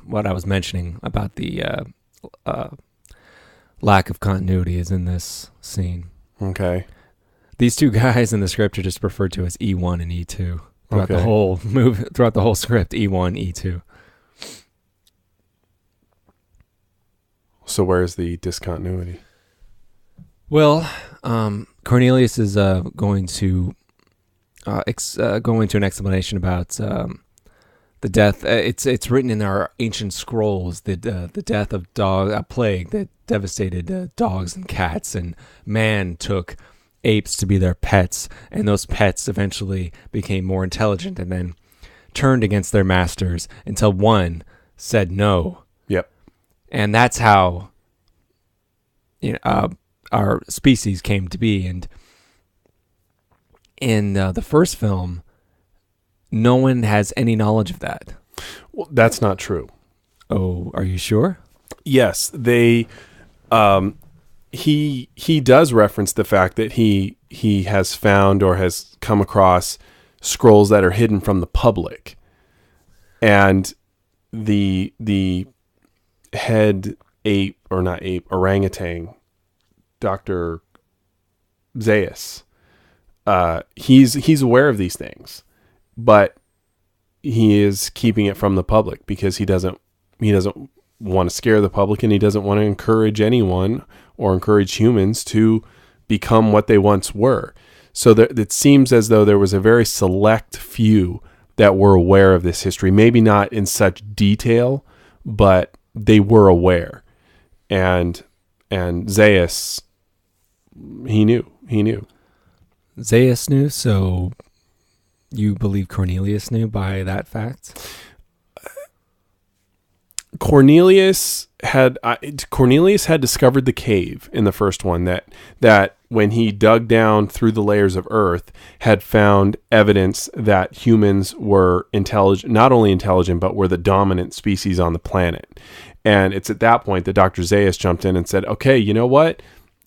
what I was mentioning about the lack of continuity is in this scene. Okay. These two guys in the script are just referred to as E1 and E2 throughout the whole movie, throughout the whole script. E1, E2. So where's the discontinuity? Well, Cornelius is going to go into an explanation about the death. It's written in our ancient scrolls that the death of a plague that devastated dogs and cats, and man took apes to be their pets, and those pets eventually became more intelligent and then turned against their masters until one said no. Yep. And that's how our species came to be. And in the first film, no one has any knowledge of that. Well, that's not true. Oh, are you sure? Yes, they. He does reference the fact that he has found or has come across scrolls that are hidden from the public, and the head ape, or not ape, orangutan, Dr. Zaius, he's aware of these things, but he is keeping it from the public because he doesn't want to scare the public, and he doesn't want to encourage anyone or encourage humans to become what they once were. So it seems as though there was a very select few that were aware of this history, maybe not in such detail, but they were aware. And Zaius, he knew. Zaius knew, so you believe Cornelius knew by that fact? Cornelius had discovered the cave in the first one, that when he dug down through the layers of earth, had found evidence that humans were intelligent, not only intelligent, but were the dominant species on the planet. And it's at that point that Dr. Zaius jumped in and said, okay, you know what?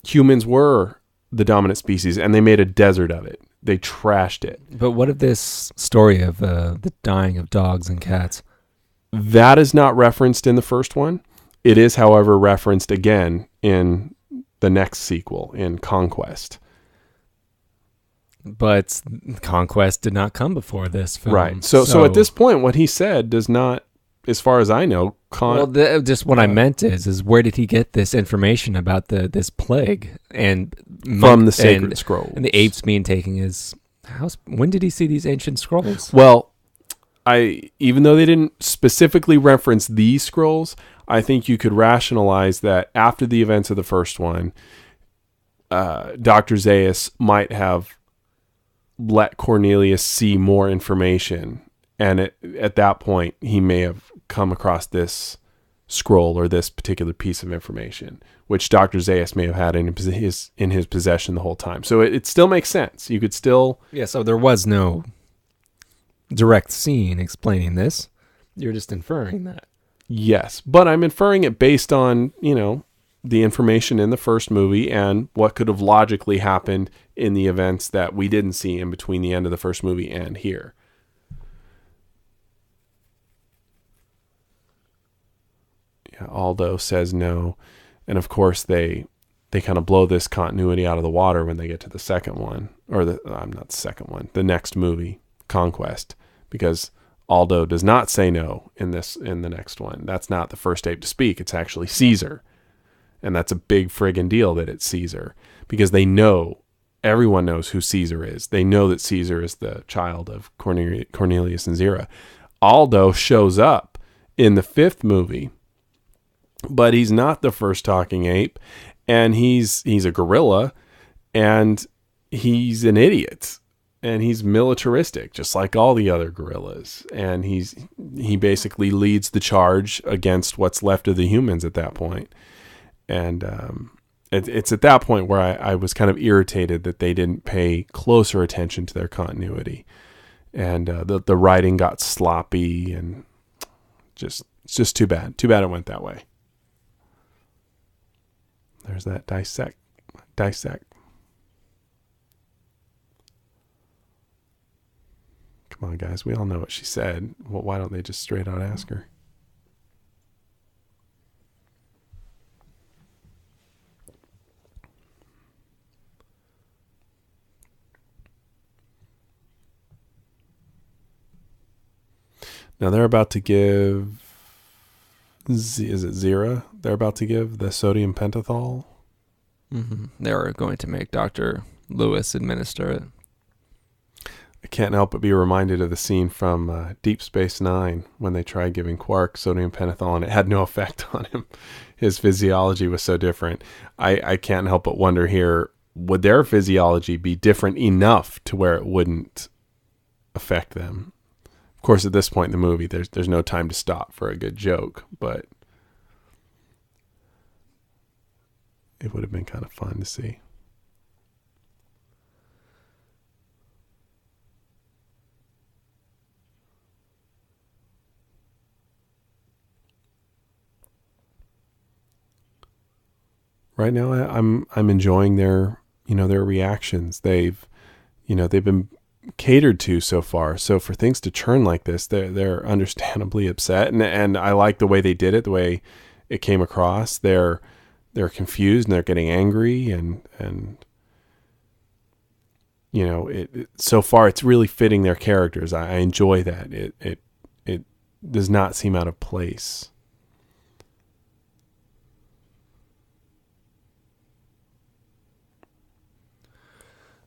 Humans were the dominant species, and they made a desert of it. They trashed it. But what of this story of the dying of dogs and cats? That is not referenced in the first one. It is, however, referenced again in the next sequel, in Conquest. But Conquest did not come before this film. Right. So at this point, what he said does not, as far as I know, just what I meant is where did he get this information about this plague and from the sacred scrolls, and the apes being taken his house? When did he see these ancient scrolls? Well, even though they didn't specifically reference these scrolls, I think you could rationalize that after the events of the first one, Dr. Zaius might have let Cornelius see more information. And at that point, he may have come across this scroll or this particular piece of information, which Dr. Zaius may have had in his possession the whole time. So it still makes sense. You could still... Yeah, so there was no direct scene explaining this. You're just inferring that. Yes, but I'm inferring it based on, the information in the first movie and what could have logically happened in the events that we didn't see in between the end of the first movie and here. Yeah, Aldo says no. And of course they kind of blow this continuity out of the water when they get to the second one, or not the second one, the next movie, Conquest, because Aldo does not say no in the next one. That's not the first ape to speak. It's actually Caesar. And that's a big friggin' deal that it's Caesar, because everyone knows who Caesar is. They know that Caesar is the child of Cornelius and Zira. Aldo shows up in the fifth movie, but he's not the first talking ape, and he's a gorilla, and he's an idiot, and he's militaristic, just like all the other gorillas. And he basically leads the charge against what's left of the humans at that point. And it's at that point where I was kind of irritated that they didn't pay closer attention to their continuity, and the writing got sloppy, and it's just too bad. Too bad it went that way. There's that dissect. Come on, guys. We all know what she said. Well, why don't they just straight out ask her? Now they're about to give... is it Zira? They're about to give the sodium pentothal? Mm-hmm. They're going to make Dr. Lewis administer it. I can't help but be reminded of the scene from Deep Space Nine when they tried giving Quark sodium pentothal and it had no effect on him. His physiology was so different. I can't help but wonder here, would their physiology be different enough to where it wouldn't affect them? Of course, at this point in the movie, there's no time to stop for a good joke, but it would have been kind of fun to see. Right now, I'm enjoying their reactions. They've been catered to so far. So for things to turn like this, they're understandably upset, and I like the way they did it, the way it came across. They're confused and they're getting angry, and so far it's really fitting their characters. I enjoy that. It does not seem out of place.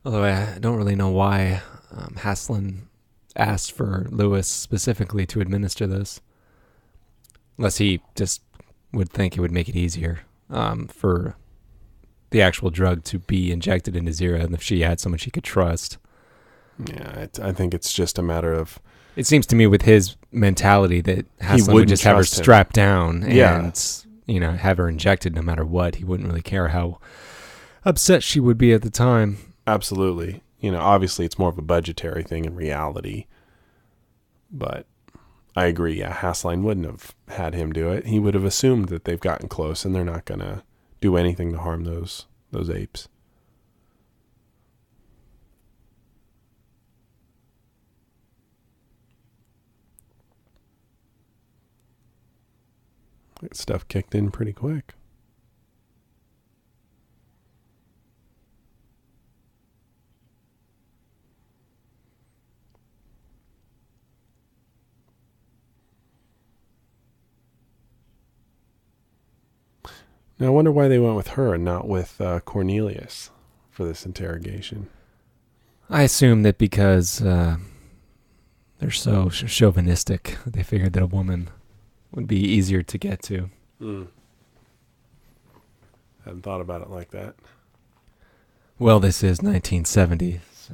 Although I don't really know why Haslin asked for Lewis specifically to administer this. Unless he just would think it would make it easier for the actual drug to be injected into Zira, and if she had someone she could trust. Yeah, I think it's just a matter of... It seems to me with his mentality that Haslin would just have her strapped down and have her injected no matter what. He wouldn't really care how upset she would be at the time. Absolutely. Obviously it's more of a budgetary thing in reality. But I agree, yeah, Haslin wouldn't have had him do it. He would have assumed that they've gotten close and they're not going to do anything to harm those apes. That stuff kicked in pretty quick. Now, I wonder why they went with her and not with Cornelius for this interrogation. I assume that because They're so chauvinistic. They figured that a woman would be easier to get to. Hadn't thought about it like that. Well, this is 1970, so.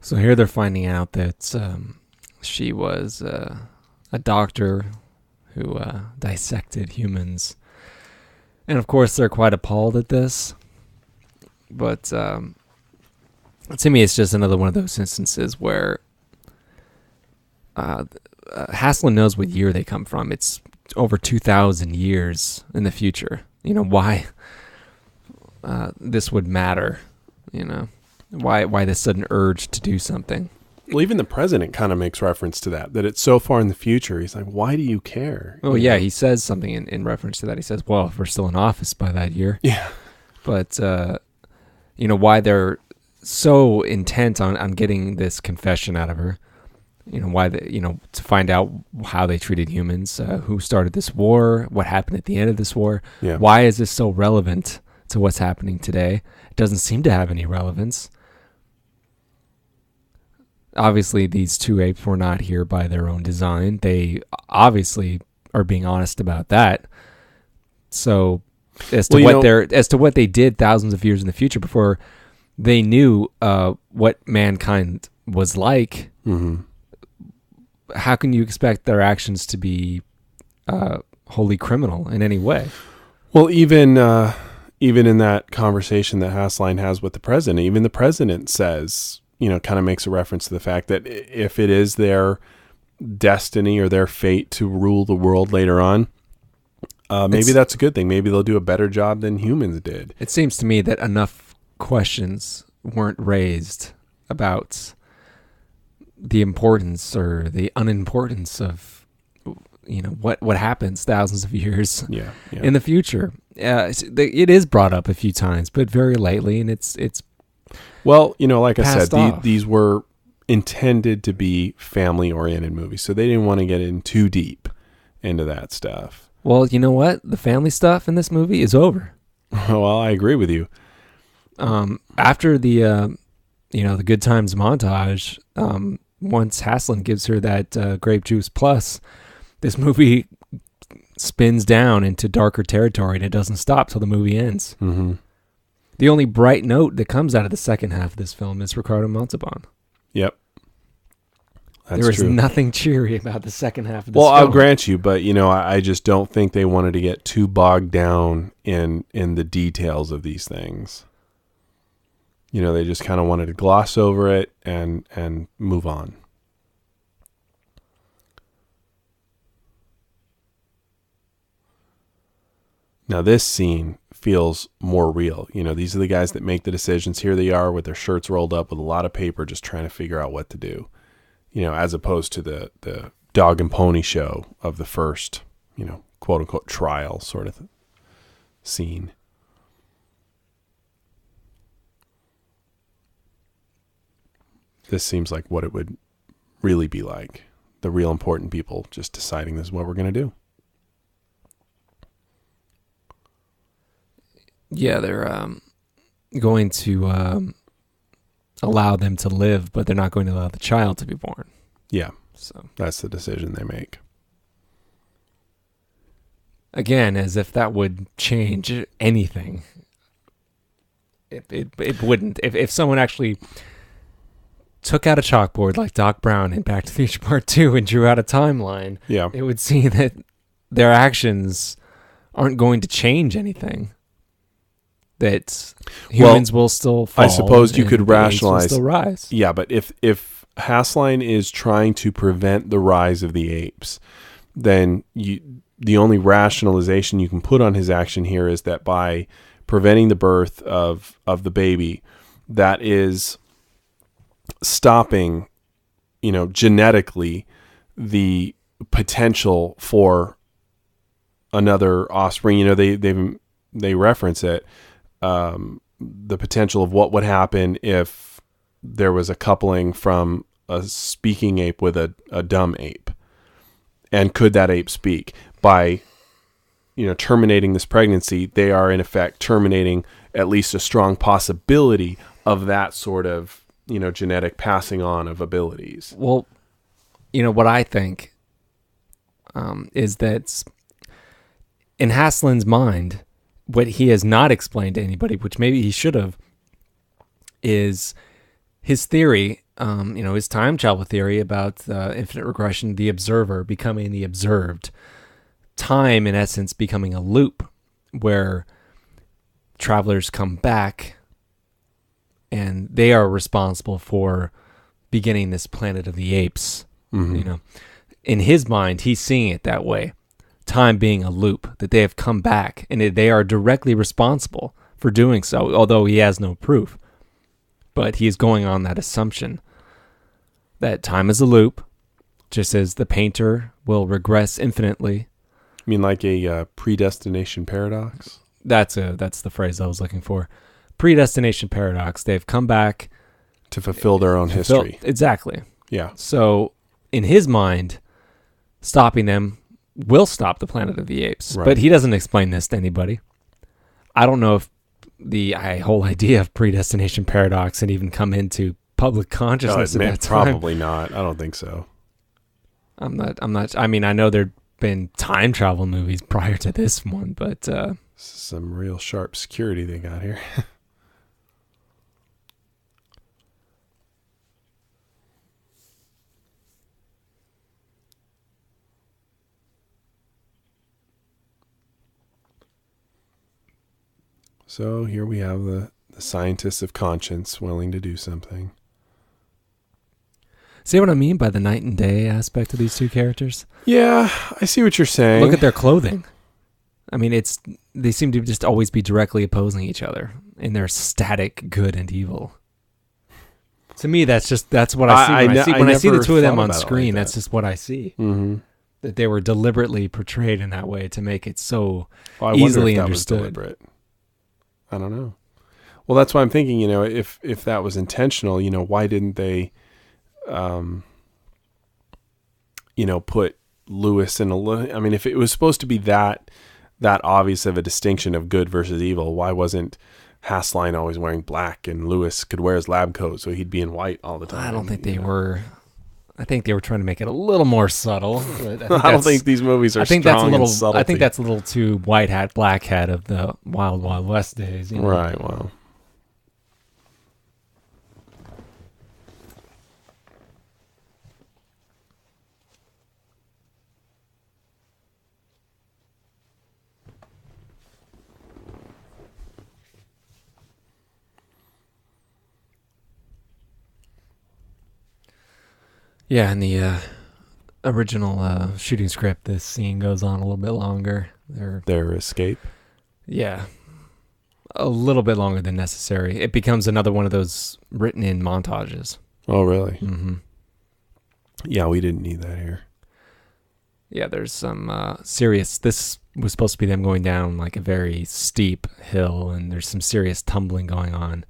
So here they're finding out that she was a doctor who dissected humans. And of course, they're quite appalled at this. But to me, it's just another one of those instances where Haslund knows what year they come from. It's over 2,000 years in the future. You know, why this would matter, you know? Why this sudden urge to do something? Well, even the president kind of makes reference to that it's so far in the future. He's like, why do you care? Oh, yeah, he says something in reference to that. He says, well, if we're still in office by that year. Yeah. But, you know, why they're so intent on getting this confession out of her, you know, why, to find out how they treated humans, who started this war, what happened at the end of this war. Yeah. Why is this so relevant to what's happening today? It doesn't seem to have any relevance. Obviously, these two apes were not here by their own design. They obviously are being honest about that. So, as to what they did thousands of years in the future, before they knew what mankind was like, how can you expect their actions to be wholly criminal in any way? Well, even in that conversation that Hasslein has with the president, even the president says, kind of makes a reference to the fact that if it is their destiny or their fate to rule the world later on, maybe that's a good thing. Maybe they'll do a better job than humans did. It seems to me that enough questions weren't raised about the importance or the unimportance of, what happens thousands of years in the future. It is brought up a few times, but very lightly, and it's well, like I said, off. these were intended to be family-oriented movies, so they didn't want to get in too deep into that stuff. Well, you know what? The family stuff in this movie is over. Well, I agree with you. After the the good times montage, once Haslund gives her that grape juice plus, this movie spins down into darker territory, and it doesn't stop till the movie ends. Mm-hmm. The only bright note that comes out of the second half of this film is Ricardo Montalban. Yep. There is nothing cheery about the second half of this film. Well, I'll grant you, but I just don't think they wanted to get too bogged down in the details of these things. They just kind of wanted to gloss over it and move on. Now this scene feels more real. These are the guys that make the decisions. Here they are with their shirts rolled up with a lot of paper, just trying to figure out what to do. As opposed to the dog and pony show of the first, quote unquote trial sort of scene. This seems like what it would really be like. The real important people just deciding this is what we're going to do. Yeah, they're going to allow them to live, but they're not going to allow the child to be born. Yeah, so that's the decision they make. Again, as if that would change anything. It wouldn't. If someone actually took out a chalkboard like Doc Brown in Back to the Future Part 2 and drew out a timeline, it would see that their actions aren't going to change anything. That humans will still fall. I suppose you could rationalize. Still rise. Yeah, but if Hasslein is trying to prevent the rise of the apes, then the only rationalization you can put on his action here is that by preventing the birth of the baby, that is stopping, genetically the potential for another offspring. They reference it. The potential of what would happen if there was a coupling from a speaking ape with a dumb ape. And could that ape speak? By, terminating this pregnancy, they are in effect terminating at least a strong possibility of that sort of, genetic passing on of abilities. Well, what I think is that in Haslin's mind, what he has not explained to anybody, which maybe he should have, is his theory, his time travel theory about infinite regression, the observer becoming the observed, time in essence becoming a loop where travelers come back and they are responsible for beginning this Planet of the Apes. Mm-hmm. In his mind, he's seeing it that way. Time being a loop, that they have come back and they are directly responsible for doing so, although he has no proof. But he is going on that assumption that time is a loop, just as the painter will regress infinitely. You mean like a predestination paradox? That's the phrase I was looking for. Predestination paradox. They've come back to fulfill their own history. Exactly. Yeah. So in his mind, stopping them will stop the Planet of the Apes. Right. But he doesn't explain this to anybody. I don't know if the whole idea of predestination paradox had even come into public consciousness at that time. Probably not. I don't think so. I'm not. I mean, I know there'd been time travel movies prior to this one, but some real sharp security they got here. So here we have the scientists of conscience willing to do something. See what I mean by the night and day aspect of these two characters? Yeah, I see what you're saying. Look at their clothing. I mean, they seem to just always be directly opposing each other in their static good and evil. To me, that's what I see when I see the two of them on screen. That's just what I see. Mm-hmm. That they were deliberately portrayed in that way to make it so I easily wonder if that understood. Was deliberate. I don't know. Well, that's why I'm thinking. If that was intentional, why didn't they, put Lewis in a? I mean, if it was supposed to be that obvious of a distinction of good versus evil, why wasn't Hasline always wearing black and Lewis could wear his lab coat so he'd be in white all the time? I don't think they were. I think they were trying to make it a little more subtle. But I don't think these movies are strong in subtlety. I think that's a little too white hat, black hat of the Wild Wild West days. Right, wow. Yeah, in the original shooting script, this scene goes on a little bit longer. Their escape? Yeah. A little bit longer than necessary. It becomes another one of those written-in montages. Oh, really? Mm-hmm. Yeah, we didn't need that here. Yeah, there's some serious... This was supposed to be them going down like a very steep hill, and there's some serious tumbling going on.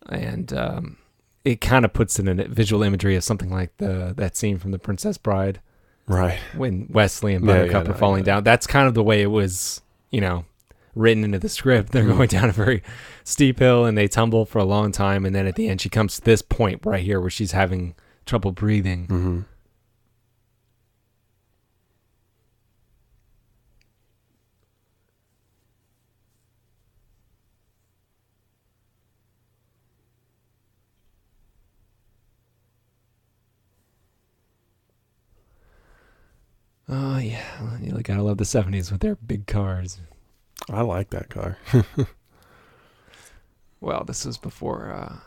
And it kind of puts in a visual imagery of something like that scene from The Princess Bride. Right. When Wesley and Buttercup are falling down. That's kind of the way it was, written into the script. They're going down a very steep hill and they tumble for a long time. And then at the end, she comes to this point right here where she's having trouble breathing. Mm-hmm. Oh, yeah. You gotta love the 70s with their big cars. I like that car. Well, this was before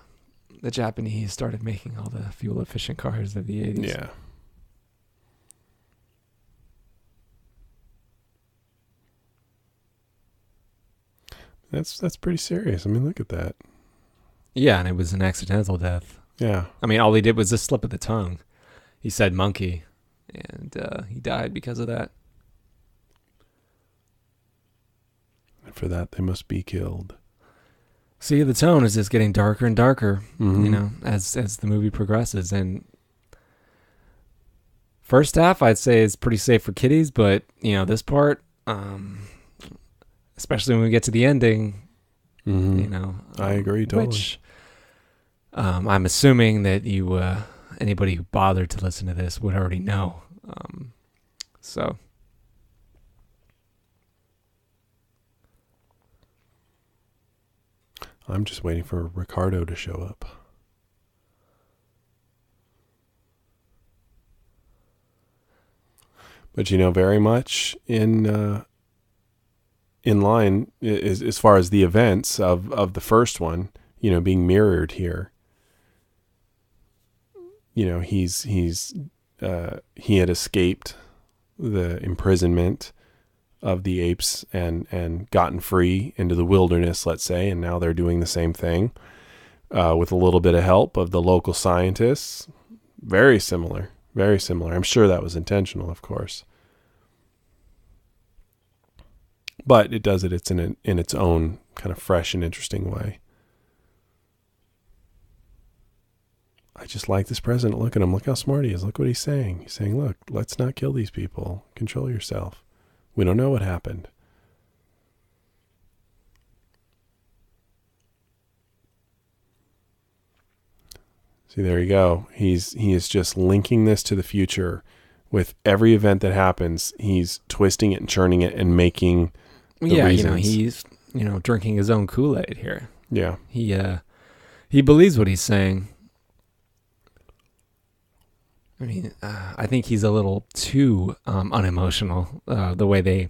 the Japanese started making all the fuel-efficient cars of the 80s. Yeah. That's pretty serious. I mean, look at that. Yeah, and it was an accidental death. Yeah. I mean, all he did was a slip of the tongue. He said monkey. And he died because of that. And for that, they must be killed. See, the tone is just getting darker and darker, Mm-hmm. as the movie progresses. And first half, I'd say is pretty safe for kiddies, but this part, especially when we get to the ending, Mm-hmm. I agree totally. Which I'm assuming that anybody who bothered to listen to this would already know. So. I'm just waiting for Ricardo to show up. But very much in line as far as the events of the first one, being mirrored here. He had escaped the imprisonment of the apes and gotten free into the wilderness, let's say, and now they're doing the same thing with a little bit of help of the local scientists. Very similar, very similar. I'm sure that was intentional, of course. But it does it. It's in its own kind of fresh and interesting way. I just like this president. Look at him. Look how smart he is. Look what he's saying. He's saying, look, let's not kill these people. Control yourself. We don't know what happened. See, there you go. He is just linking this to the future. With every event that happens, he's twisting it and churning it and making the reasons. He's drinking his own Kool-Aid here. Yeah. He believes what he's saying. I mean, I think he's a little too unemotional. The way they,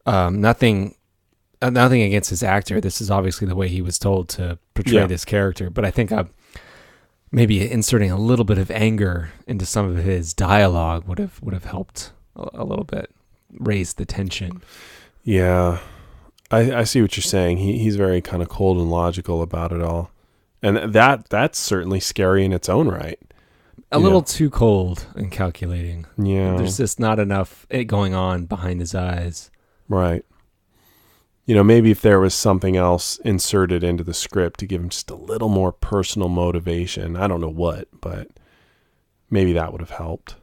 nothing against his actor. This is obviously the way he was told to portray this character. But I think maybe inserting a little bit of anger into some of his dialogue would have helped a little bit, raise the tension. Yeah, I see what you're saying. He's very kind of cold and logical about it all, and that's certainly scary in its own right. A little too cold and calculating. Yeah. There's just not enough going on behind his eyes. Right. Maybe if there was something else inserted into the script to give him just a little more personal motivation. I don't know what, but maybe that would have helped.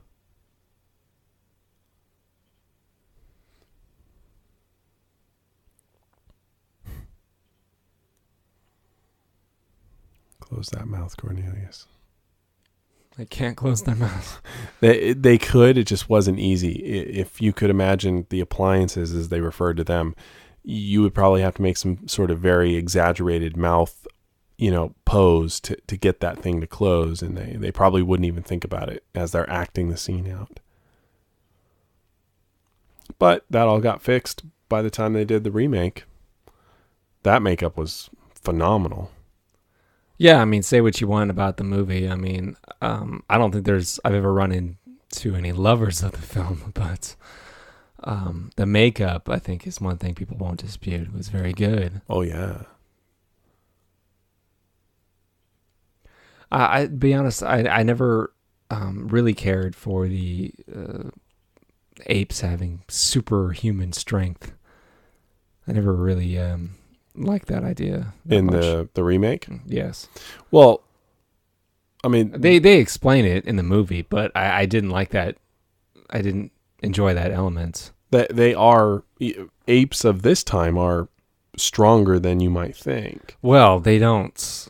Close that mouth, Cornelius. They can't close their mouth. They could. It just wasn't easy. If you could imagine the appliances as they referred to them, you would probably have to make some sort of very exaggerated mouth, pose to get that thing to close. And they probably wouldn't even think about it as they're acting the scene out. But that all got fixed by the time they did the remake. That makeup was phenomenal. Yeah, I mean, say what you want about the movie. I mean, I don't think I've ever run into any lovers of the film, but the makeup, I think, is one thing people won't dispute. It was very good. Oh, yeah. I be honest, I never really cared for the apes having superhuman strength. I never really liked that idea in the remake. Yes. Well, I mean, they explain it in the movie, but I didn't like that. I didn't enjoy that element. They are apes of this time are stronger than you might think. Well, they don't,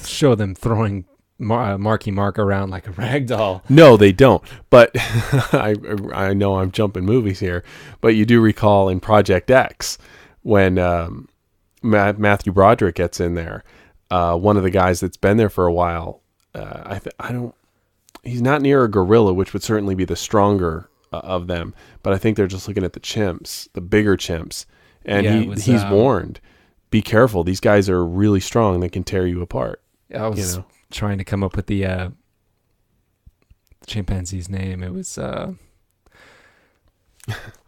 show them throwing Marky Mark around like a rag doll. No, they don't. But I know I'm jumping movies here, but you do recall in Project X when Matthew Broderick gets in there, one of the guys that's been there for a while. He's not near a gorilla, which would certainly be the stronger of them. But I think they're just looking at the chimps, the bigger chimps, and he's warned, be careful. These guys are really strong. They can tear you apart. I was trying to come up with the chimpanzee's name. It was I'm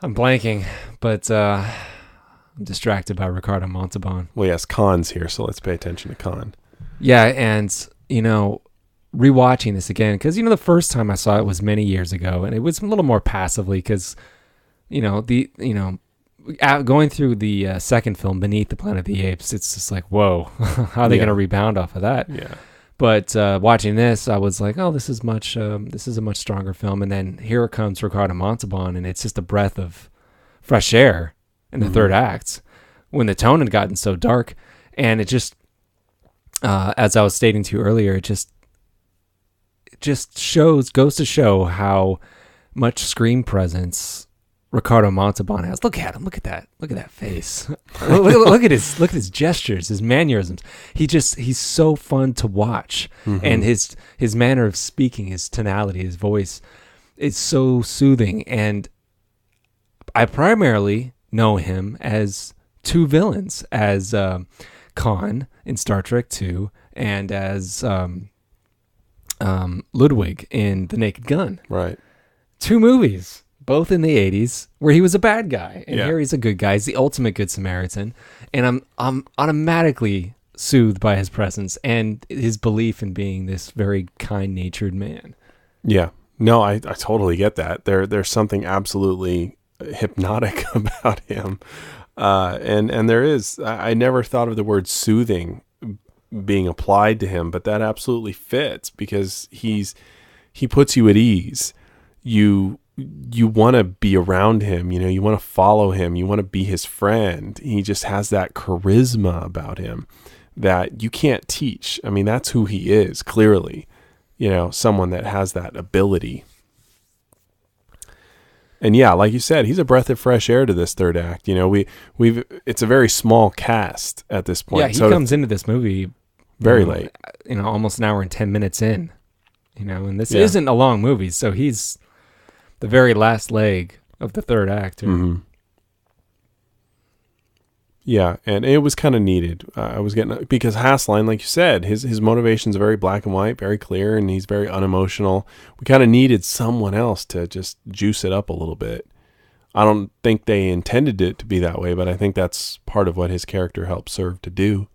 blanking, but I'm distracted by Ricardo Montalban. Well, yes, Khan's here, so let's pay attention to Khan. Yeah, and rewatching this again, because the first time I saw it was many years ago, and it was a little more passively because going through the second film, Beneath the Planet of the Apes, it's just like, whoa, how are they going to rebound off of that? Yeah. But watching this, I was like, oh, this is a much stronger film. And then here comes Ricardo Montalban, and it's just a breath of fresh air in the third act when the tone had gotten so dark. And it just, as I was stating to you earlier, it just goes to show how much screen presence Ricardo Montalban has. Look at him. Look at that face. look at his gestures, his mannerisms. He's so fun to watch. And his manner of speaking, his tonality, his voice is so soothing. And I primarily know him as two villains, as Khan in Star Trek 2 and as Ludwig in The Naked Gun. Right. Two movies, both in the 80s, where he was a bad guy, and here he's a good guy. He's the ultimate good Samaritan, and I'm automatically soothed by his presence and his belief in being this very kind-natured man. Yeah. No, I totally get that. There's something absolutely hypnotic about him. And there is, I never thought of the word soothing being applied to him, but that absolutely fits because he puts you at ease. You want to be around him, you want to follow him, you want to be his friend. He just has that charisma about him that you can't teach. I mean, that's who he is, clearly, someone that has that ability. And yeah, like you said, he's a breath of fresh air to this third act. It's a very small cast at this point. Yeah, he comes into this movie very late. Almost an hour and 10 minutes in. And this isn't a long movie, so he's the very last leg of the third act. Mm-hmm. Yeah, and it was kind of needed. I was getting, because Hassline, like you said, his motivations are very black and white, very clear, and he's very unemotional. We kind of needed someone else to just juice it up a little bit. I don't think they intended it to be that way, but I think that's part of what his character helped serve to do.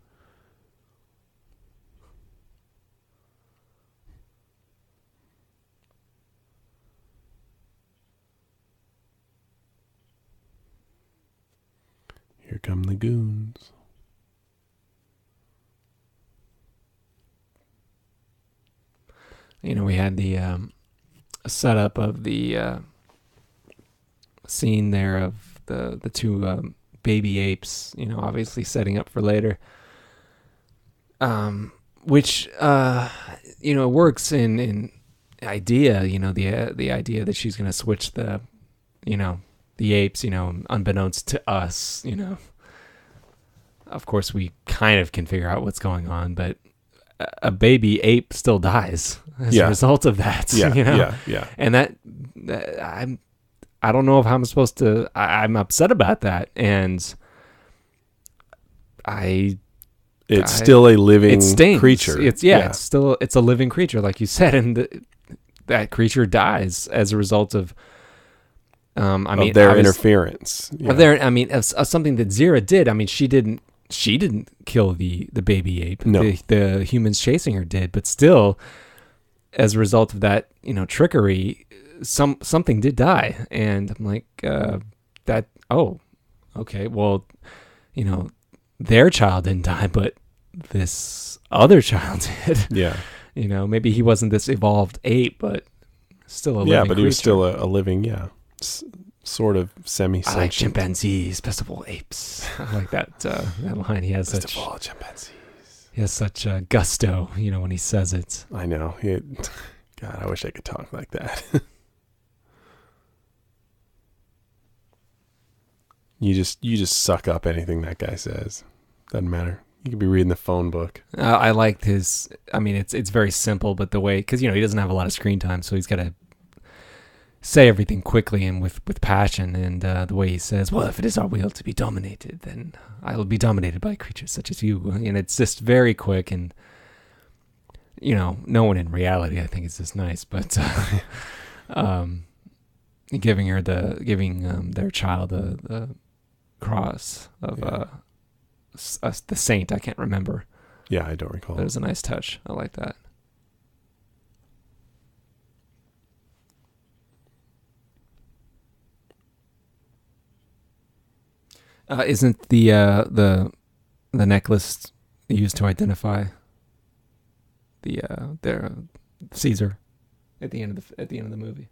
Here come the goons. We had the setup of the scene there of the two baby apes, obviously setting up for later. Which works in idea, the idea that she's going to switch the apes, unbeknownst to us, of course we kind of can figure out what's going on, but a baby ape still dies as a result of that. Yeah. And that I don't know if I'm supposed to, I'm upset about that. And it's still a living creature. It's a living creature, like you said. And that creature dies as a result of, of their interference. Yeah. Of something that Zira did. I mean, she didn't kill the baby ape. No. The humans chasing her did, but still, as a result of that, trickery, something did die. And I'm like, okay, well, their child didn't die, but this other child did. Yeah. Maybe he wasn't this evolved ape, but still a living creature. Yeah, but he was still a living, sort of semi-sentient. I like chimpanzees, best of all apes. I like that line. He has best of all chimpanzees. He has such gusto, when he says it. I know. God, I wish I could talk like that. You just suck up anything that guy says. Doesn't matter. You could be reading the phone book. I liked his. I mean, it's very simple, but the way, because he doesn't have a lot of screen time, so he's got to say everything quickly and with passion. And the way he says, "Well, if it is our will to be dominated, then I will be dominated by creatures such as you." And it's just very quick, and no one in reality, I think, is this nice, but giving their child the cross of the saint. I can't remember. Yeah, I don't recall. That was a nice touch. I like that. Isn't the necklace used to identify their Caesar at the end of the movie?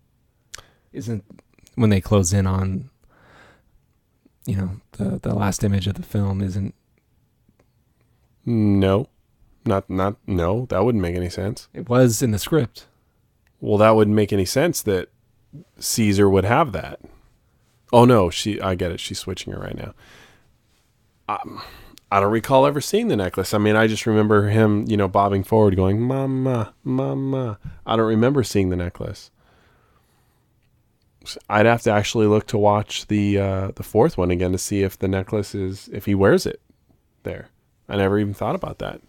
Isn't when they close in on the last image of the film? Isn't No, not no. That wouldn't make any sense. it was in the script? Well, that wouldn't make any sense that Caesar would have that. Oh no, I get it. She's switching it right now. I don't recall ever seeing the necklace. I mean, I just remember him, bobbing forward, going, "Mama, mama." I don't remember seeing the necklace. I'd have to actually look to watch the fourth one again to see if the necklace if he wears it there. I never even thought about that.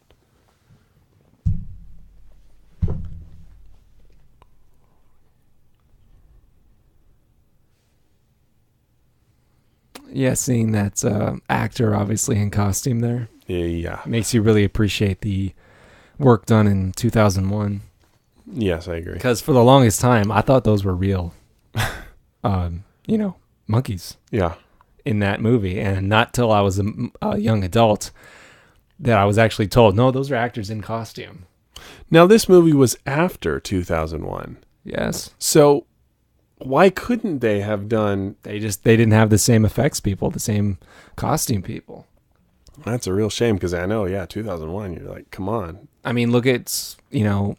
Yeah, seeing that actor obviously in costume there Yeah. makes you really appreciate the work done in 2001. Yes, I agree. Because for the longest time, I thought those were real, monkeys Yeah. in that movie. And not till I was a young adult that I was actually told, no, those are actors in costume. Now, this movie was after 2001. Yes. So why couldn't they have done... They didn't have the same effects people, the same costume people. That's a real shame because I know, 2001, you're like, come on. I mean, look at the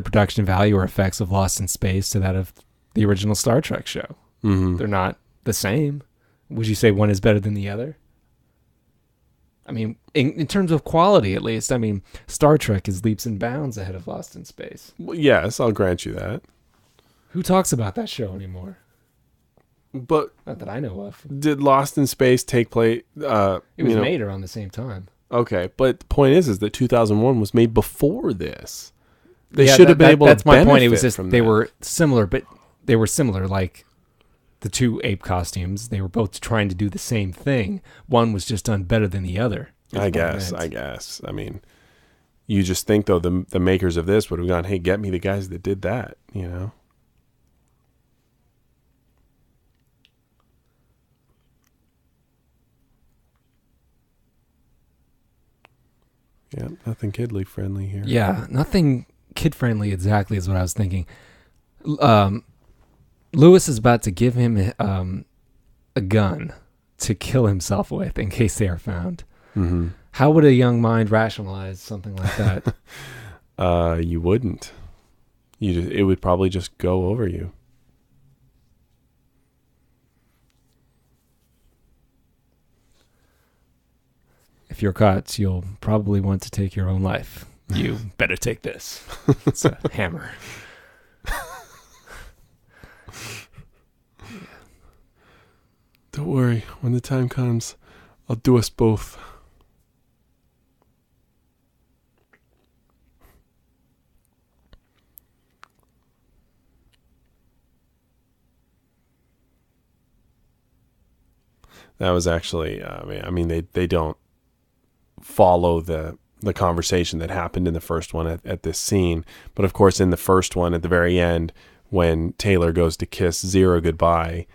production value or effects of Lost in Space to that of the original Star Trek show. Mm-hmm. They're not the same. Would you say one is better than the other? I mean, in terms of quality, at least. I mean, Star Trek is leaps and bounds ahead of Lost in Space. Well, yes, I'll grant you that. Who talks about that show anymore? But Not that I know of. did Lost in Space take place? It was made around the same time. Okay, but the point is that 2001 was made before this. They Yeah, should have been able that's to my point. It was benefit just from they that. were similar, but they were similar like the two ape costumes. They were both trying to do the same thing. One was just done better than the other. I guess. I mean, you just think though the makers of this would have gone, "Hey, get me the guys that did that," Yeah, nothing kidly friendly here. Yeah, nothing kid friendly exactly is what I was thinking. Lewis is about to give him a gun to kill himself with in case they are found. Mm-hmm. How would a young mind rationalize something like that? You wouldn't. It would probably just go over you. If you're caught, you'll probably want to take your own life. You better take this. It's a hammer. Don't worry. When the time comes, I'll do us both. That was actually, I mean, they don't follow the conversation that happened in the first one at this scene. But of course, in the first one, at the very end, when Taylor goes to kiss Zero goodbye,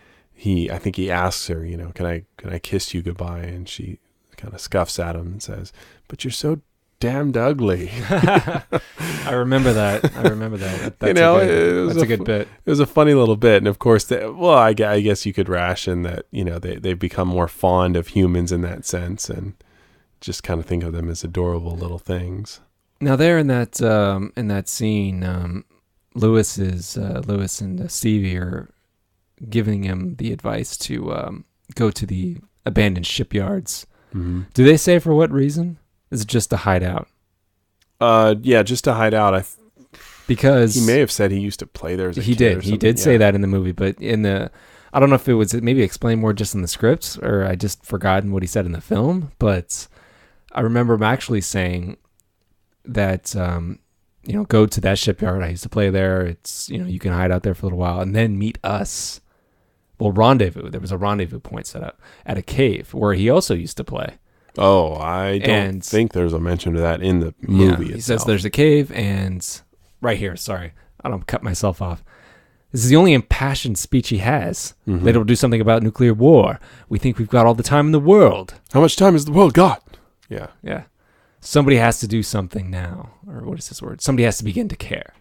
I think he asks her, can I kiss you goodbye? And she kind of scuffs at him and says, "But you're so damned ugly." I remember that. That's a good bit. It was a funny little bit. And of course, I guess you could ration that, they've become more fond of humans in that sense and just kind of think of them as adorable little things. Now there in that scene, Lewis and Stevie are giving him the advice to go to the abandoned shipyards. Mm-hmm. Do they say for what reason? Is it just to hide out? Yeah, just to hide out. Because he may have said he used to play there as a kid. He did say that in the movie, but I don't know if it was maybe explained more just in the scripts or I just forgotten what he said in the film, but I remember him actually saying that, go to that shipyard. I used to play there. It's, you can hide out there for a little while and then meet us. Well, rendezvous. There was a rendezvous point set up at a cave where he also used to play. Oh, I don't think there's a mention of that in the movie itself. He says there's a cave and right here, sorry, I don't cut myself off. This is the only impassioned speech he has. Mm-hmm. Later we'll do something about nuclear war. We think we've got all the time in the world. How much time has the world got? Yeah. Yeah. Somebody has to do something now. Or what is this word? Somebody has to begin to care.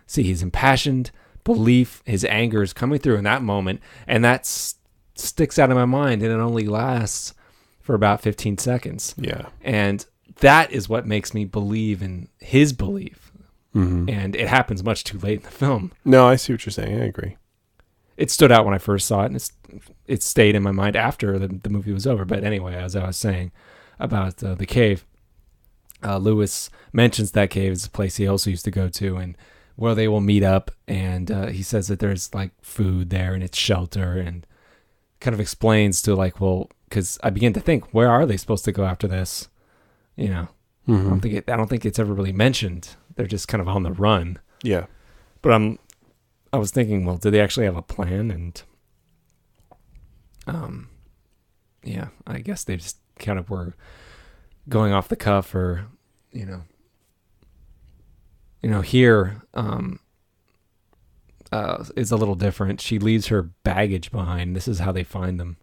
See, his impassioned belief, his anger is coming through in that moment, and that sticks out of my mind, and it only lasts for about 15 seconds. Yeah. And that is what makes me believe in his belief. Mm-hmm. And it happens much too late in the film. No, I see what you're saying. I agree. It stood out when I first saw it, and it stayed in my mind after the movie was over. But anyway, as I was saying about the cave, Lewis mentions that cave is a place he also used to go to, and where they will meet up. And he says that there's like food there and it's shelter, and kind of explains to like, well, because I begin to think, where are they supposed to go after this? You know, Mm-hmm. I don't think it's ever really mentioned. They're just kind of on the run. Yeah. But I was thinking, well, did they actually have a plan? And yeah, I guess they just kind of were going off the cuff, or here is a little different. She leaves her baggage behind. This is how they find them.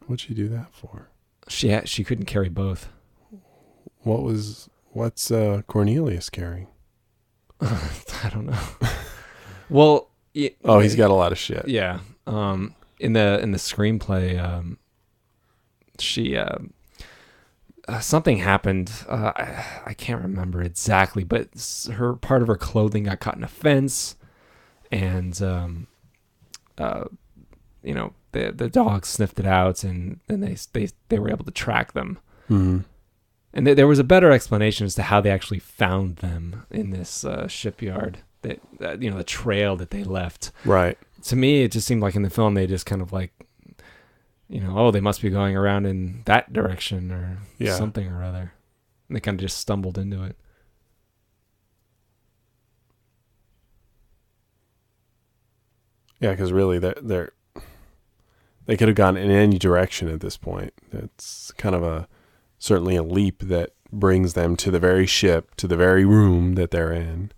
What'd she do that for? She couldn't carry both. What's Cornelius carrying? I don't know. Well, He's got a lot of shit. yeah. In the screenplay, she something happened. I can't remember exactly, but her part of her clothing got caught in a fence, and the dogs sniffed it out, and they were able to track them. Mm-hmm. And there was a better explanation as to how they actually found them in this shipyard. That the trail that they left. Right. To me, it just seemed like in the film they just kind of like, they must be going around in that direction or something or other. And they kind of just stumbled into it. Yeah, because really, they could have gone in any direction at this point. It's kind of certainly a leap that brings them to the very ship, to the very room that they're in.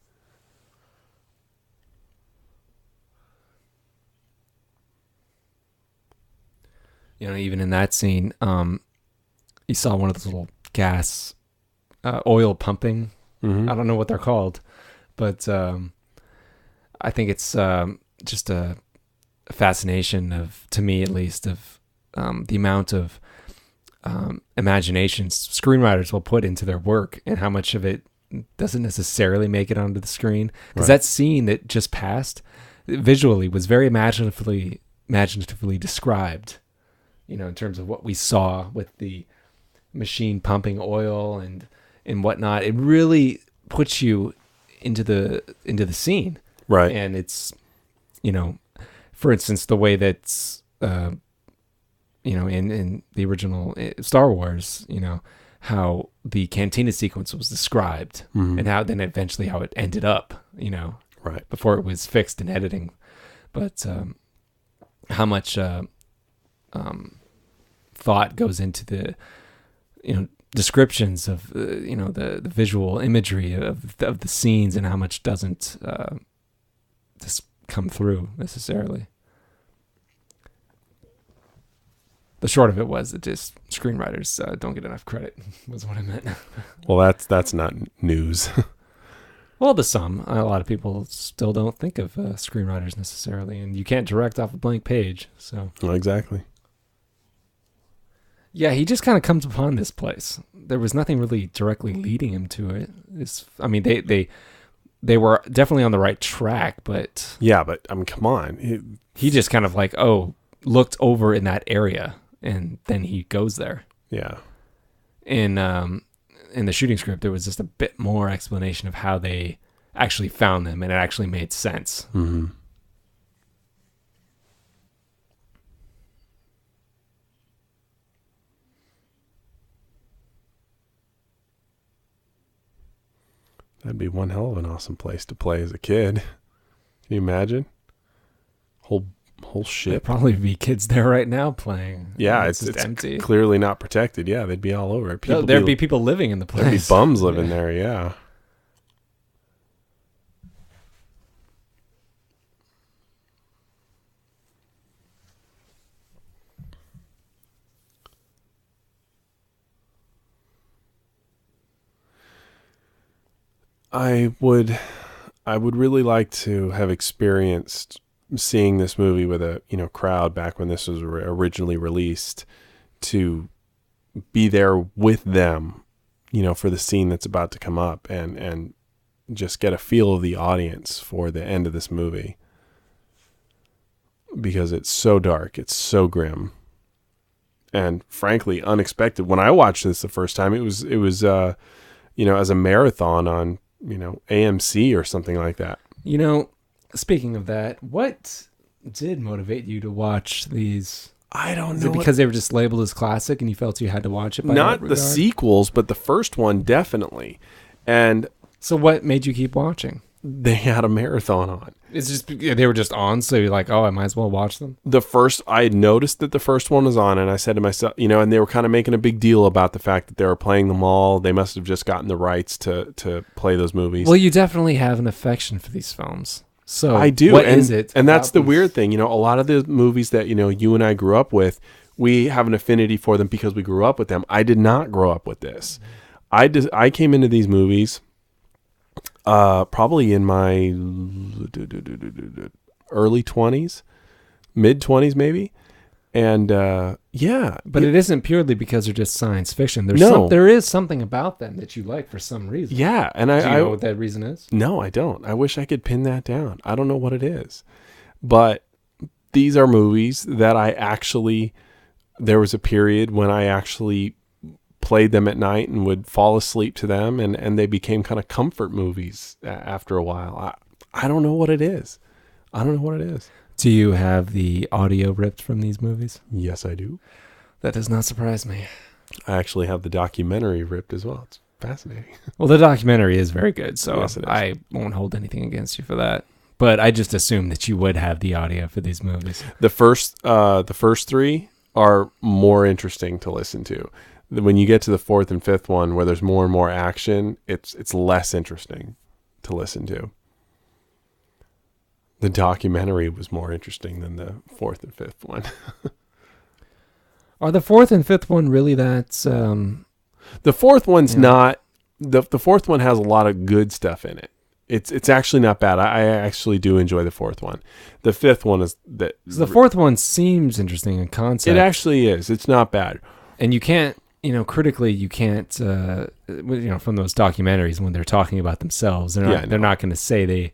Even in that scene, you saw one of those little gas, oil pumping. Mm-hmm. I don't know what they're called, but I think it's just a fascination to me at least, of the amount of imagination screenwriters will put into their work, and how much of it doesn't necessarily make it onto the screen. Because that scene that just passed visually was very imaginatively described, in terms of what we saw with the machine pumping oil and whatnot. It really puts you into the scene. Right. And it's, for instance, the way that's, in the original Star Wars, how the cantina sequence was described, mm-hmm. and how then eventually how it ended up, right, before it was fixed in editing. But how much thought goes into the, descriptions of, the visual imagery of the scenes, and how much doesn't just come through necessarily. The short of it was that just screenwriters don't get enough credit, was what I meant. Well, that's not news. Well, to some, a lot of people still don't think of screenwriters necessarily, and you can't direct off a blank page. So Well, exactly. Yeah, he just kind of comes upon this place. There was nothing really directly leading him to it. They were definitely on the right track, but Yeah, but I mean, come on. he just kind of like, looked over in that area, and then he goes there. Yeah. In the shooting script, there was just a bit more explanation of how they actually found them, and it actually made sense. Mm-hmm. That'd be one hell of an awesome place to play as a kid. Can you imagine? Whole There'd ship. probably be kids there right now playing. Yeah, it's it's empty. clearly not protected. Yeah, they'd be all over it. There'd be people living in the place. There'd be bums living there. Yeah. I would really like to have experienced seeing this movie with a crowd back when this was originally released, to be there with them, for the scene that's about to come up, and just get a feel of the audience for the end of this movie, because it's so dark, it's so grim, and frankly unexpected. When I watched this the first time, it was as a marathon on AMC or something like that. Speaking of that, what did motivate you to watch these? I don't know. Is it because they were just labeled as classic and you felt you had to watch it? Not the sequels, but the first one definitely. And so what made you keep watching? They had a marathon on. It's just they were just on, so you're like, oh, I might as well watch them. I had noticed that the first one was on, and I said to myself, and they were kind of making a big deal about the fact that they were playing them all. They must have just gotten the rights to play those movies. Well, you definitely have an affection for these films. So I do. What is it? And that's the weird thing. A lot of the movies that, you and I grew up with, we have an affinity for them because we grew up with them. I did not grow up with this. I came into these movies probably in my early 20s, mid 20s maybe. And but it isn't purely because they're just science fiction. There is something about them that you like for some reason. Yeah, and do you know what that reason is? No, I don't. I wish I could pin that down. I don't know what it is, but these are movies that there was a period when I actually played them at night and would fall asleep to them, and they became kind of comfort movies after a while. I don't know what it is. Do you have the audio ripped from these movies? Yes, I do. That does not surprise me. I actually have the documentary ripped as well. It's fascinating. Well, the documentary is very good, so yes, I won't hold anything against you for that. But I just assumed that you would have the audio for these movies. The first three are more interesting to listen to. When you get to the fourth and fifth one, where there's more and more action, it's less interesting to listen to. The documentary was more interesting than the fourth and fifth one. Are the fourth and fifth one really that... The fourth one's not... The fourth one has a lot of good stuff in it. It's actually not bad. I actually do enjoy the fourth one. The fifth one is... So the fourth one seems interesting in concept. It actually is. It's not bad. And you can't... critically, you can't... from those documentaries, when they're talking about themselves, they're not going to say they...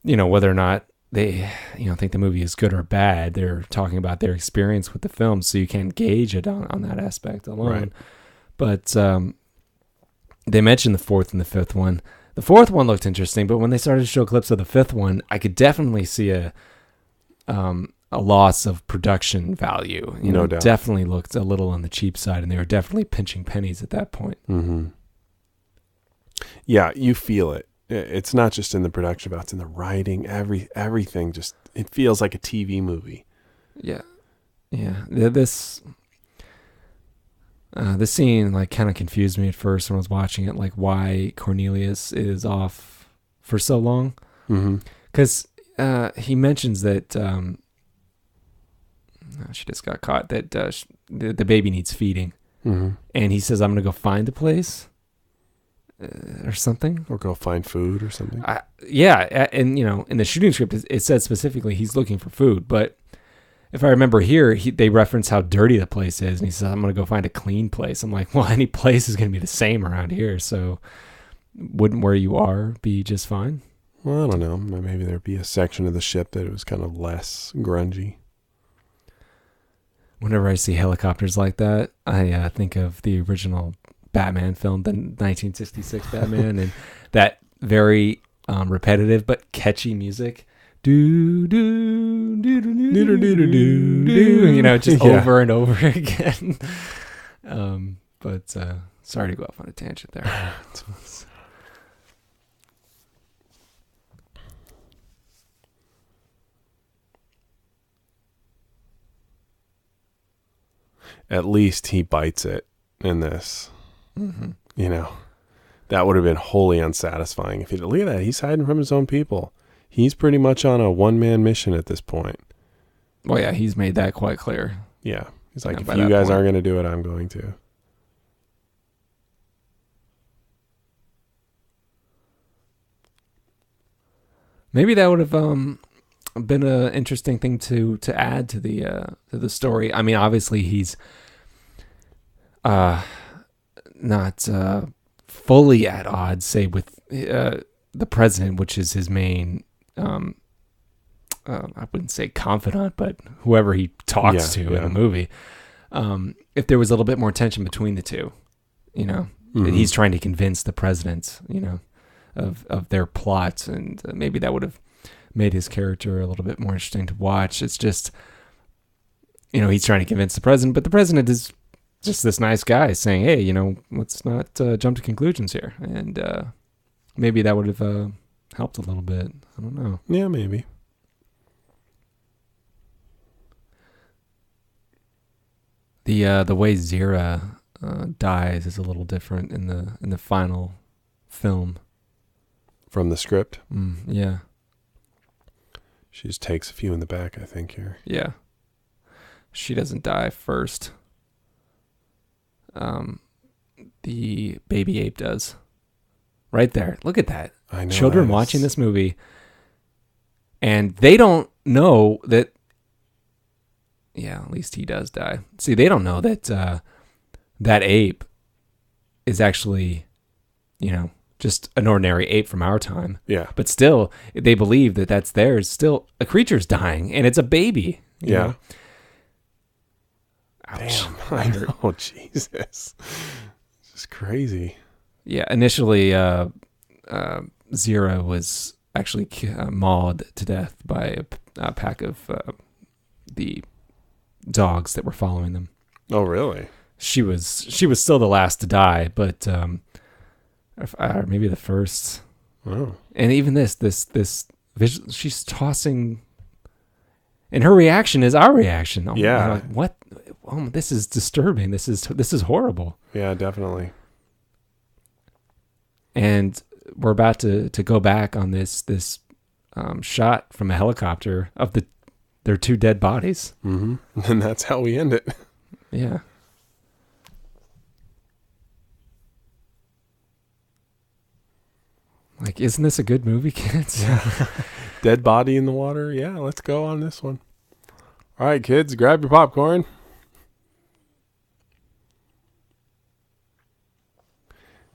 whether or not they, think the movie is good or bad. They're talking about their experience with the film, so you can't gauge it on that aspect alone. Right. But they mentioned the fourth and the fifth one. The fourth one looked interesting, but when they started to show clips of the fifth one, I could definitely see a loss of production value. No doubt. Definitely looked a little on the cheap side, and they were definitely pinching pennies at that point. Mm-hmm. Yeah, you feel it. It's not just in the production, but it's in the writing. Everything just, it feels like a TV movie. Yeah. This scene kind of confused me at first when I was watching it, why Cornelius is off for so long. Because he mentions that she just got caught, that the baby needs feeding. Mm-hmm. And he says, I'm going to go find a place. Or something, or go find food or something. And in the shooting script, it said specifically he's looking for food. But if I remember here, they reference how dirty the place is, and he says, "I'm going to go find a clean place." I'm like, well, any place is going to be the same around here, so wouldn't where you are be just fine? Well, I don't know. Maybe there'd be a section of the ship that was kind of less grungy. Whenever I see helicopters like that, I think of the original Batman film, the 1966 Batman, and that very repetitive but catchy music. Do do do do do do do do. Just over and over again. But sorry to go off on a tangent there. At least he bites it in this. Mm-hmm. That would have been wholly unsatisfying if he look at that. He's hiding from his own people. He's pretty much on a one-man mission at this point. Well, yeah, he's made that quite clear. Yeah. He's like, if you guys aren't going to do it, I'm going to. Maybe that would have been an interesting thing to add to the story. I mean, obviously he's not fully at odds, say, with the president, which is his main. I wouldn't say confidant, but whoever he talks to in the movie. If there was a little bit more tension between the two, that he's trying to convince the president, of their plot, and maybe that would have made his character a little bit more interesting to watch. It's just, he's trying to convince the president, but the president is just this nice guy saying, hey, let's not jump to conclusions here. And maybe that would have helped a little bit. I don't know. Yeah, maybe. The way Zira dies is a little different in the final film. From the script? Yeah. She just takes a few in the back, I think, here. Yeah. She doesn't die first. The baby ape does. Right there. Look at that. I know. Children watching this movie, and they don't know that. Yeah, at least he does die. See, they don't know that that ape is actually, just an ordinary ape from our time. Yeah. But still, they believe that that's theirs. Still, a creature's dying, and it's a baby. You know? Ouch. Damn. I know. Jesus. This is crazy. Yeah, initially, Zira was actually mauled to death by a pack of the dogs that were following them. Oh, really? She was still the last to die, but maybe the first. Oh. And even this visual, she's tossing, and her reaction is our reaction. Yeah. Like, what? Oh, this is disturbing. This is horrible. Yeah, definitely. And we're about to go back on this shot from a helicopter of their two dead bodies. Mm-hmm. And that's how we end it. Yeah. Like, isn't this a good movie, kids? Yeah. Dead body in the water. Yeah, let's go on this one. All right, kids, grab your popcorn.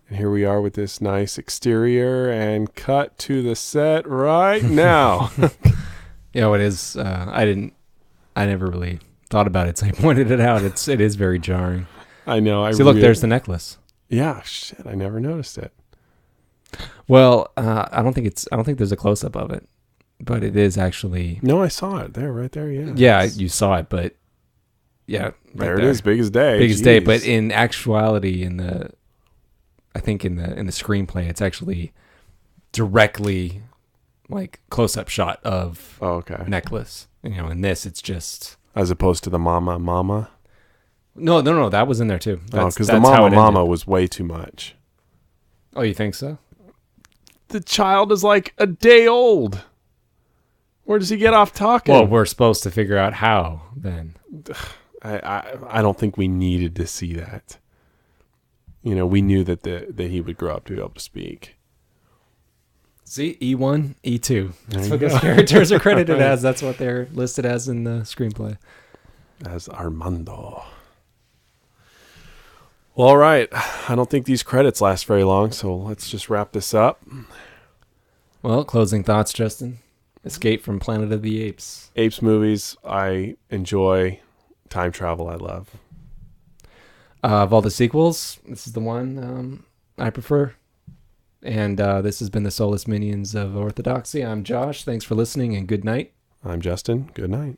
And here we are with this nice exterior, and cut to the set right now. Yeah, it is. I never really thought about it, so I pointed it out. It is very jarring. I know. See, look, there's the necklace. Yeah, shit, I never noticed it. Well, I don't think there's a close up of it, but it is actually. No, I saw it there, right there. Yeah. Yeah, you saw it, but yeah, right there it is, big as day. Big as day, but in actuality, I think in the screenplay, it's actually directly like close up shot of necklace. In this, it's just as opposed to the mama. No, that was in there too. Because the mama was way too much. Oh, you think so? The child is like a day old. Where does he get off talking? Well, we're supposed to figure out how then. I don't think we needed to see that. We knew that he would grow up to be able to speak. See, E1, E2. That's what those characters are credited as. That's what they're listed as in the screenplay. As Armando. Well, all right. I don't think these credits last very long, so let's just wrap this up. Well, closing thoughts, Justin. Escape from Planet of the Apes. Apes movies, I enjoy. Time travel, I love. Of all the sequels, this is the one I prefer. And this has been the Soulless Minions of Orthodoxy. I'm Josh. Thanks for listening, and good night. I'm Justin. Good night.